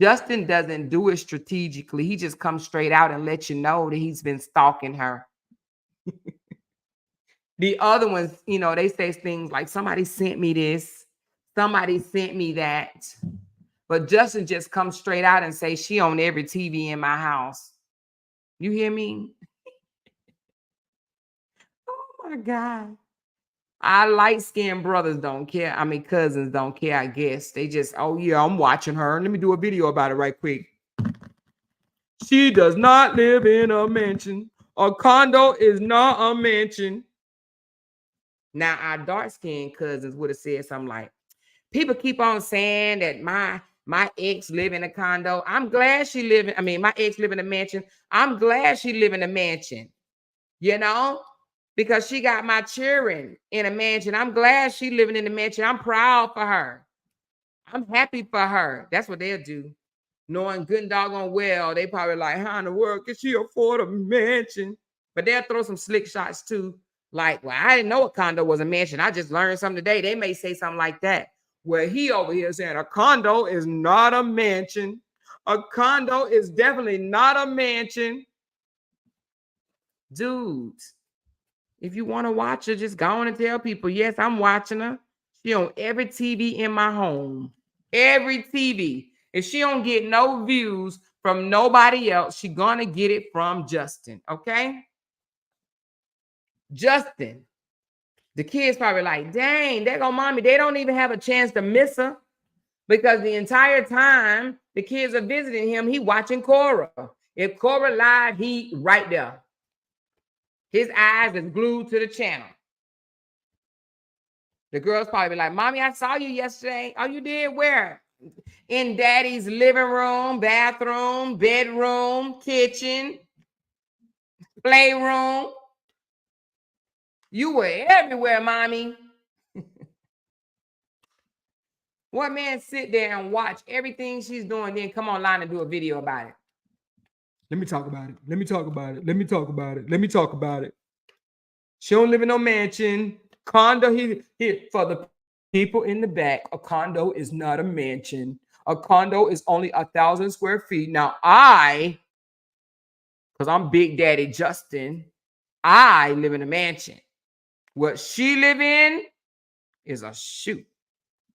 Justin doesn't do it strategically. He just comes straight out and lets you know that he's been stalking her. The other ones, you know, they say things like, somebody sent me this, somebody sent me that. But Justin just comes straight out and say, she on every TV in my house. You hear me? Oh my God. Our light-skinned brothers don't care. I mean, cousins don't care, I guess. They just, oh yeah, I'm watching her. Let me do a video about it right quick. She does not live in a mansion. A condo is not a mansion. Now, our dark-skinned cousins would have said something like, people keep on saying that my ex live in a condo. I'm glad she live in, my ex live in a mansion. I'm glad she live in a mansion, you know? Because she got my children in a mansion. I'm glad she living in a mansion. I'm proud for her. I'm happy for her. That's what they'll do. Knowing good and doggone well, they probably like, how in the world can she afford a mansion? But they'll throw some slick shots too. Like, well, I didn't know a condo was a mansion. I just learned something today. They may say something like that. Where he over here saying a condo is not a mansion. A condo is definitely not a mansion. Dudes. If you want to watch her, just go on and tell people, yes, I'm watching her. She on every TV in my home. Every TV. If she don't get no views from nobody else, she gonna get it from Justin, okay? Justin. The kids probably like, dang, there go mommy. They don't even have a chance to miss her because the entire time the kids are visiting him, he watching Korra. If Korra live, he right there. His eyes is glued to the channel. The girls probably be like, mommy, I saw you yesterday. Oh, you did? Where? In daddy's living room, bathroom, bedroom, kitchen, playroom. You were everywhere, mommy. What man sit there and watch everything she's doing, then come online and do a video about it? Let me talk about it. Let me talk about it. Let me talk about it. Let me talk about it. She don't live in no mansion. Condo, here for the people in the back, a condo is not a mansion. A condo is only 1,000 square feet. Now because I'm Big Daddy Justin, I live in a mansion. What she live in is a shoot.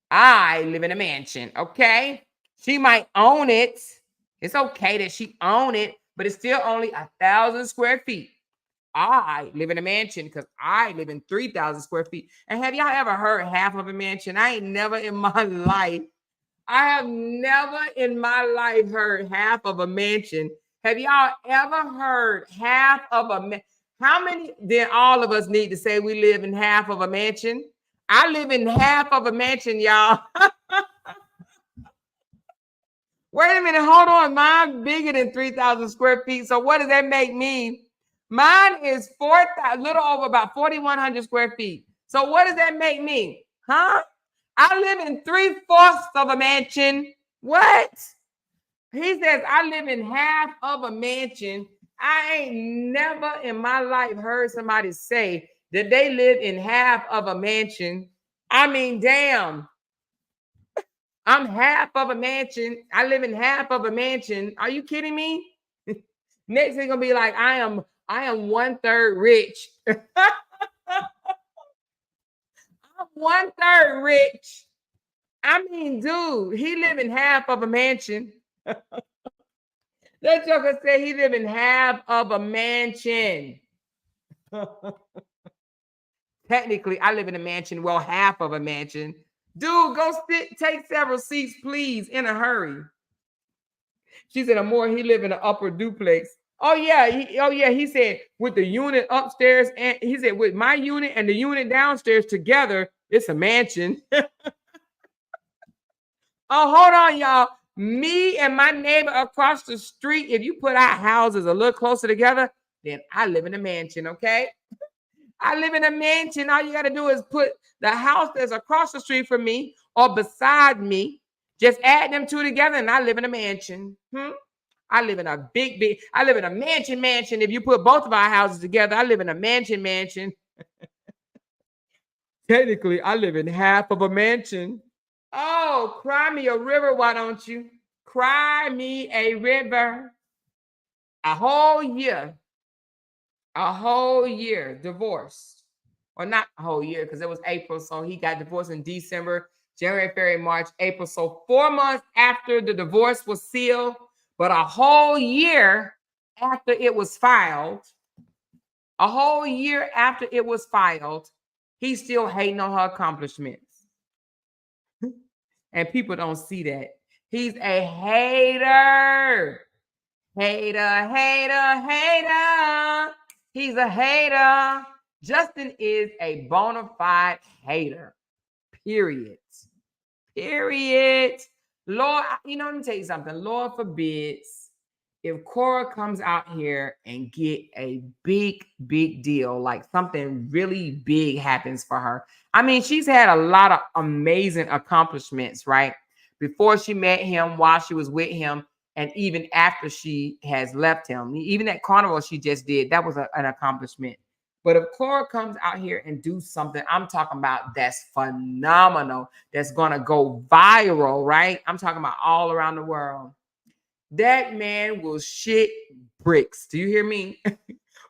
I live in a mansion, okay? She might own it. It's okay that she own it, but it's still only 1,000 square feet. I live in a mansion because I live in 3,000 square feet. And have y'all ever heard half of a mansion? I have never in my life heard half of a mansion. Have y'all ever heard half of a mansion? How many then all of us need to say we live in half of a mansion? I live in half of a mansion, y'all. Wait a minute, hold on. Mine's bigger than 3,000 square feet. So what does that make me? Mine is 4,000, little over about 4,100 square feet. So what does that make me? Huh? I live in 3/4 of a mansion. What? He says I live in half of a mansion. I ain't never in my life heard somebody say that they live in half of a mansion. I mean, damn. I'm half of a mansion. I live in half of a mansion. Are you kidding me? Next thing gonna be like, I am 1/3 rich. I'm 1/3 rich. I mean, dude, he live in half of a mansion. That joker said he live in half of a mansion. Technically, I live in a mansion. Well, half of a mansion. Dude, go take several seats, please, in a hurry. She said, "Amore, he live in an upper duplex." Oh yeah, he said with the unit upstairs, and he said with my unit and the unit downstairs together, it's a mansion. Oh, hold on, y'all. Me and my neighbor across the street, if you put our houses a little closer together, then I live in a mansion, okay? I live in a mansion. All you got to do is put the house that's across the street from me or beside me, just add them two together, and I live in a mansion. I live in a I live in a mansion. If you put both of our houses together, I live in a mansion. Technically, I live in half of a mansion. Oh, cry me a river, why don't you? Cry me a river. A whole year divorced. Or not a whole year, because it was April. So he got divorced in December, January, February, March, April. So 4 months after the divorce was sealed, but a whole year after it was filed, he's still hating on her accomplishments. And people don't see that. He's a hater. Hater. He's a hater. Justin is a bona fide hater. Period. Lord, let me tell you something. Lord forbids if Korra comes out here and get a big deal, like something really big happens for her. I mean, she's had a lot of amazing accomplishments, right? Before she met him, while she was with him, and even after she has left him. Even that carnival she just did, that was an accomplishment. But if Korra comes out here and do something, I'm talking about that's phenomenal, that's going to go viral, right? I'm talking about all around the world. That man will shit bricks. Do you hear me?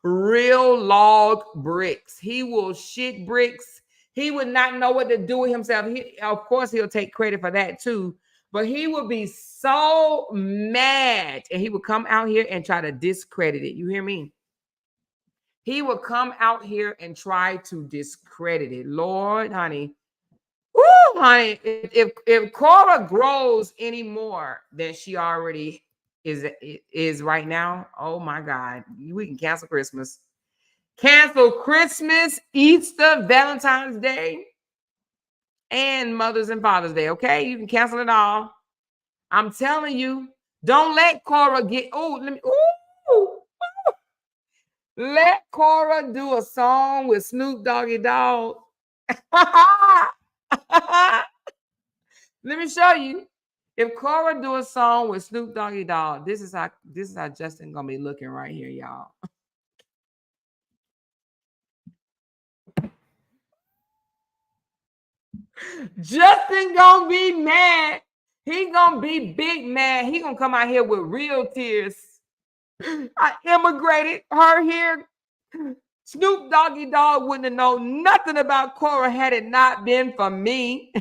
Real log bricks. He will shit bricks. He would not know what to do with himself. Of course, he'll take credit for that too. But he would be so mad, and he would come out here and try to discredit it. You hear me? He would come out here and try to discredit it. Lord, honey. Woo, honey. If Korra grows any more than she already is right now, oh my God, we can cancel Christmas. Cancel Christmas, Easter, Valentine's Day, and Mother's and Father's Day, okay? You can cancel it all. I'm telling you, don't let Korra let Korra do a song with Snoop Doggy Dogg. Let me show you. If Korra do a song with Snoop Doggy Dogg, this is how Justin gonna be looking right here, y'all. Justin gonna be mad. He gonna be big mad. He gonna come out here with real tears. I immigrated her here. Snoop Doggy Dogg wouldn't have known nothing about Korra had it not been for me.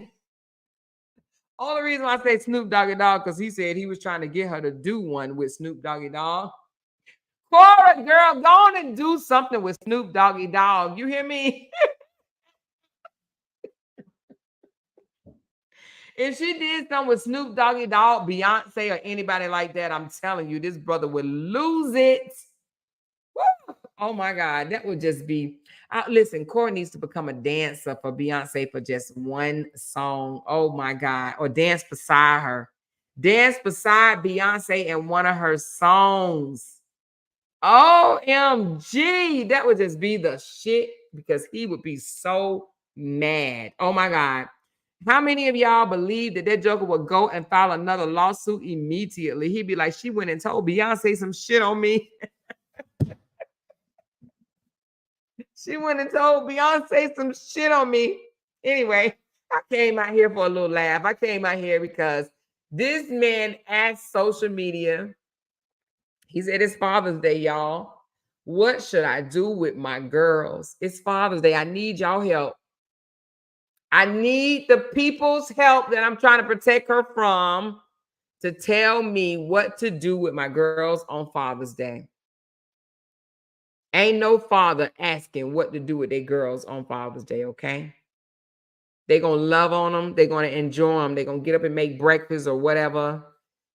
Only reason why I say Snoop Doggy Dogg, because he said he was trying to get her to do one with Snoop Doggy Dogg. Korra, girl, go on and do something with Snoop Doggy Dogg. You hear me? If she did something with Snoop Doggy Dogg, Beyonce, or anybody like that, I'm telling you, this brother would lose it. Woo! Oh my God, that would just be. Listen, Korra needs to become a dancer for Beyonce for just one song. Oh my God, or dance beside her. Dance beside Beyonce in one of her songs. OMG. That would just be the shit because he would be so mad. Oh my God. How many of y'all believe that that joker would go and file another lawsuit immediately? He'd be like, she went and told Beyonce some shit on me. She went and told Beyonce some shit on me. Anyway, I came out here for a little laugh. I came out here because this man asked social media, he said it's Father's Day, y'all. What should I do with my girls? It's Father's Day. I need y'all help. I need the people's help that I'm trying to protect her from to tell me what to do with my girls on Father's Day. Ain't no father asking what to do with their girls on Father's Day, okay? They're going to love on them. They're going to enjoy them. They're going to get up and make breakfast or whatever.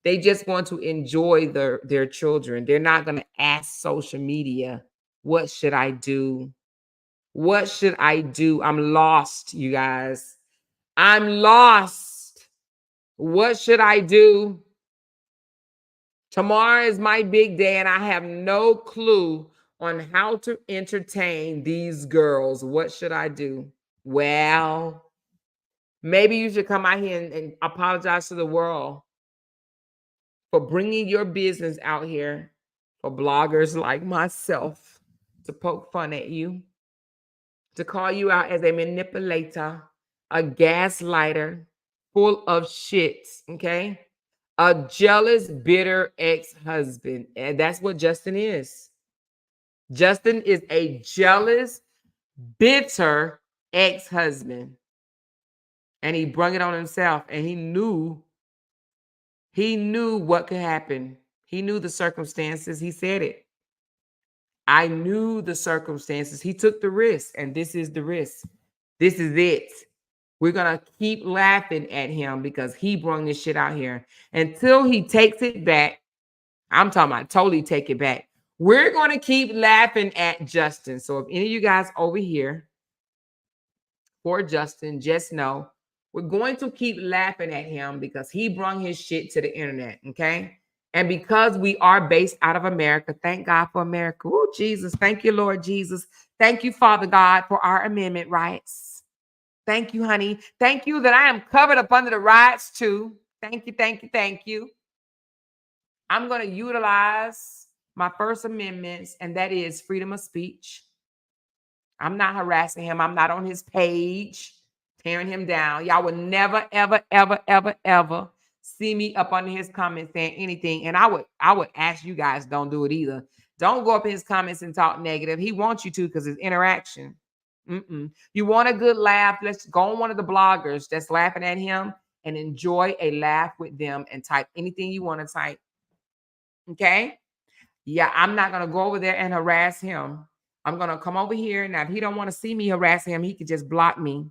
They just want to enjoy their children. They're not going to ask social media, what should I do? What should I do? I'm lost, you guys. I'm lost. What should I do? Tomorrow is my big day, and I have no clue on how to entertain these girls. What should I do? Well, maybe you should come out here and apologize to the world for bringing your business out here for bloggers like myself to poke fun at you, to call you out as a manipulator, a gaslighter, full of shit, okay? A jealous, bitter ex-husband. And that's what Justin is. Justin is a jealous, bitter ex-husband. And he brung it on himself. And he knew what could happen. He knew the circumstances. He said it. I knew the circumstances. He took the risk. And this is the risk. This is it. We're going to keep laughing at him because he brought this shit out here. Until he takes it back, I'm talking about totally take it back. We're going to keep laughing at Justin. So if any of you guys over here for Justin, just know we're going to keep laughing at him because he brought his shit to the internet, okay? And because we are based out of America, thank God for America. Oh, Jesus. Thank you, Lord Jesus. Thank you, Father God, for our amendment rights. Thank you, honey. Thank you that I am covered up under the rights too. Thank you, thank you, thank you. I'm going to utilize my First Amendments, and that is freedom of speech. I'm not harassing him. I'm not on his page, tearing him down. Y'all would never, ever, ever, ever, ever see me up under his comments saying anything. And I would ask you guys, don't do it either. Don't go up in his comments and talk negative. He wants you to because it's interaction. You want a good laugh? Let's go on one of the bloggers that's laughing at him and enjoy a laugh with them and type anything you want to type. Okay? Yeah, I'm not going to go over there and harass him. I'm going to come over here. Now, if he don't want to see me harassing him, he could just block me.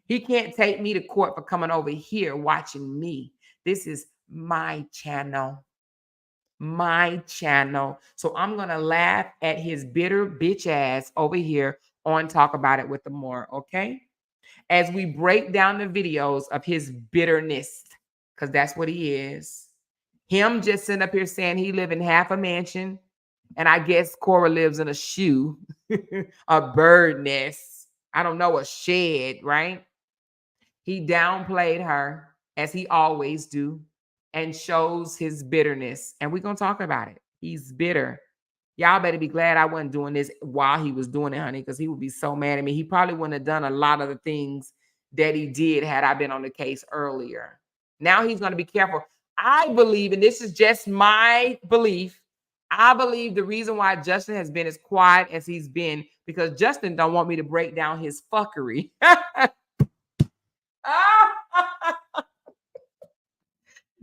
He can't take me to court for coming over here watching me. This is my channel. My channel. So I'm going to laugh at his bitter bitch ass over here on Talk About It with the More, okay? As we break down the videos of his bitterness, because that's what he is. Him just sitting up here saying he live in half a mansion, and I guess Korra lives in a shoe, a bird nest. I don't know, a shed, right? He downplayed her, as he always do, and shows his bitterness. And we're going to talk about it. He's bitter. Y'all better be glad I wasn't doing this while he was doing it, honey, because he would be so mad at me. He probably wouldn't have done a lot of the things that he did had I been on the case earlier. Now he's going to be careful. I believe, and this is just my belief, I believe the reason why Justin has been as quiet as he's been because Justin don't want me to break down his fuckery.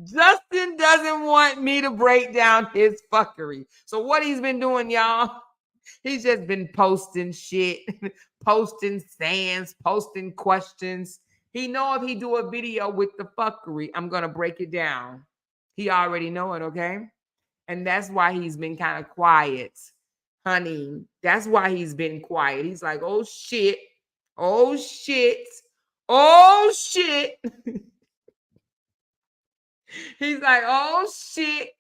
Justin doesn't want me to break down his fuckery. So what he's been doing, y'all, he's just been posting shit, posting sayings, posting questions. He know if he do a video with the fuckery, I'm going to break it down. He already know it, okay? And that's why he's been kind of quiet, honey. That's why he's been quiet. He's like, oh, shit. Oh, shit. Oh, shit. He's like, oh, shit.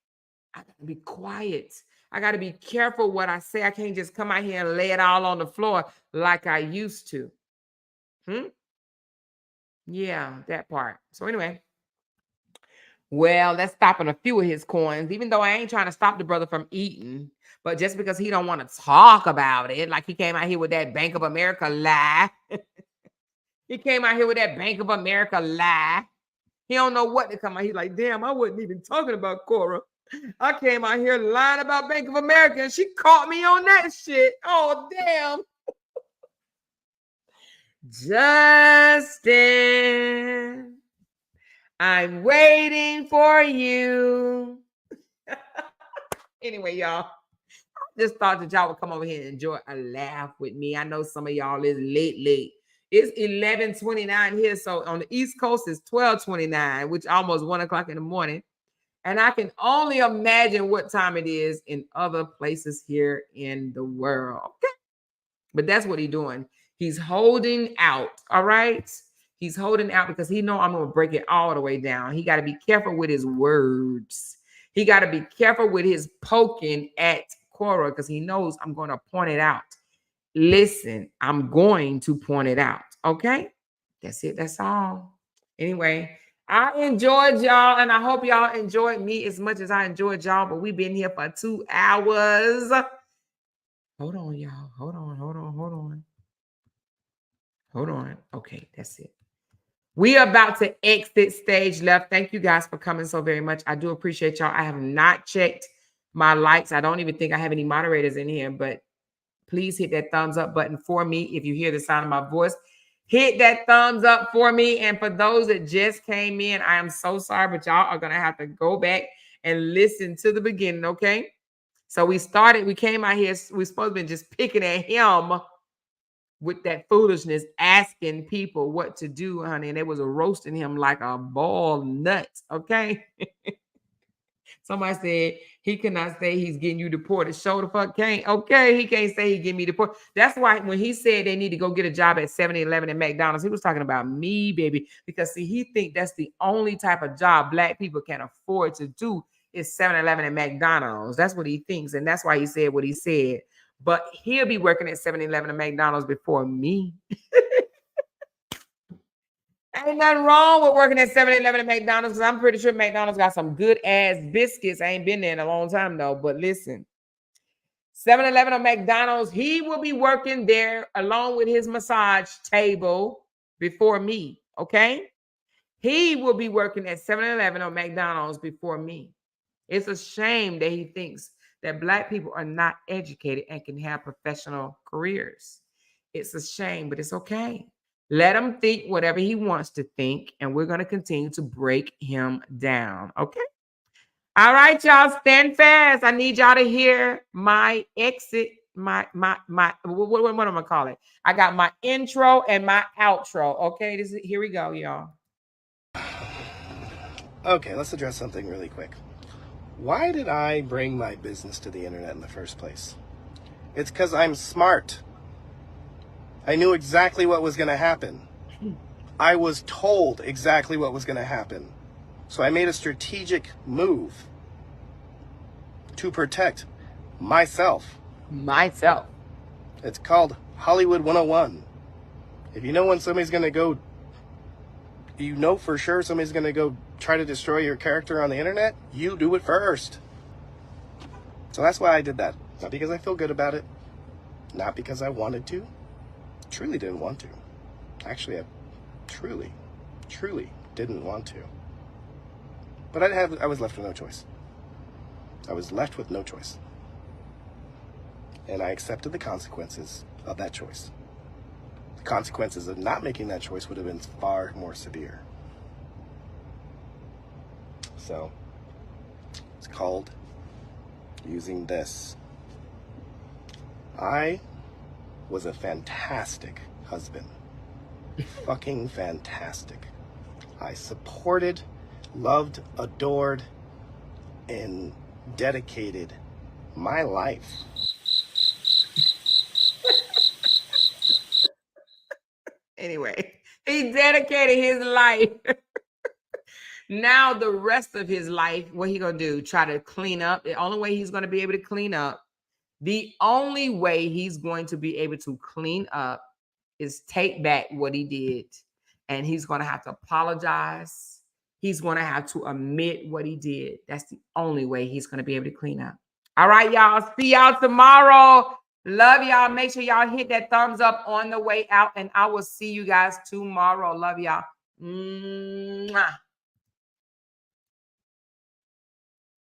I gotta be quiet. I got to be careful what I say. I can't just come out here and lay it all on the floor like I used to. Yeah, that part. So anyway, well, that's stopping a few of his coins, even though I ain't trying to stop the brother from eating. But just because he don't want to talk about it, like he came out here with that Bank of America lie. He came out here with that Bank of America lie. He don't know what to come out. He's like, damn, I wasn't even talking about Korra. I came out here lying about Bank of America and she caught me on that shit. Oh, damn. Justin, I'm waiting for you. Anyway, y'all, I just thought that y'all would come over here and enjoy a laugh with me. I know some of y'all is late. It's 11:29 here. So on the East Coast, it's 12:29, which almost 1 o'clock in the morning. And I can only imagine what time it is in other places here in the world. Okay. But that's what he's doing. He's holding out. All right. He's holding out because he know I'm going to break it all the way down. He got to be careful with his words. He got to be careful with his poking at Korra because he knows I'm going to point it out. Listen, I'm going to point it out. Okay. That's it. That's all. Anyway, I enjoyed y'all, and I hope y'all enjoyed me as much as I enjoyed y'all, but we've been here for 2 hours. Hold on, y'all. Hold on. Okay, that's it. We are about to exit stage left. Thank you guys for coming so very much. I do appreciate y'all. I have not checked my likes. I don't even think I have any moderators in here, but please hit that thumbs up button for me if you hear the sound of my voice. Hit that thumbs up for me. And for those that just came in, I am so sorry, but y'all are going to have to go back and listen to the beginning, okay? So we came out here, we supposed to be just picking at him with that foolishness, asking people what to do, honey. And they was roasting him like a ball nut, okay? Somebody said he cannot say he's getting you deported. Show the fuck can't. Okay, he can't say he getting me deported. That's why when he said they need to go get a job at 7-Eleven and McDonald's, he was talking about me, baby. Because see, he think that's the only type of job black people can afford to do is 7-Eleven and McDonald's. That's what he thinks, and that's why he said what he said. But he'll be working at 7-Eleven and McDonald's before me. Ain't nothing wrong with working at 7-Eleven and McDonald's because I'm pretty sure McDonald's got some good ass biscuits. I ain't been there in a long time though, but listen, 7-Eleven or McDonald's, he will be working there along with his massage table before me, okay? He will be working at 7-Eleven or McDonald's before me. It's a shame that he thinks that black people are not educated and can have professional careers. It's a shame, but it's okay. Let him think whatever he wants to think, and we're going to continue to break him down. Okay? All right, y'all, stand fast. I need y'all to hear my exit, what am I going to call it? I got my intro and my outro. Okay, here we go, y'all. Okay, let's address something really quick. Why did I bring my business to the internet in the first place? It's because I'm smart. I knew exactly what was going to happen. I was told exactly what was going to happen. So I made a strategic move to protect myself. Myself. It's called Hollywood 101. If you know when somebody's going to go, you know for sure somebody's going to go try to destroy your character on the internet, you do it first. So that's why I did that. Not because I feel good about it. Not because I wanted to. Truly didn't want to. Actually, I truly didn't want to. But I was left with no choice. I was left with no choice. And I accepted the consequences of that choice. The consequences of not making that choice would have been far more severe. So, it's called using this. I was a fantastic husband. Fucking fantastic. I supported, loved, adored, and dedicated my life. Anyway, he dedicated his life. Now the rest of his life, what he gonna do? Try to clean up. The only way he's gonna be able to clean up, the only way he's going to be able to clean up is take back what he did. And he's gonna have to apologize. He's gonna have to admit what he did. That's the only way he's gonna be able to clean up. All right, y'all. See y'all tomorrow. Love y'all. Make sure y'all hit that thumbs up on the way out. And I will see you guys tomorrow. Love y'all. Mwah.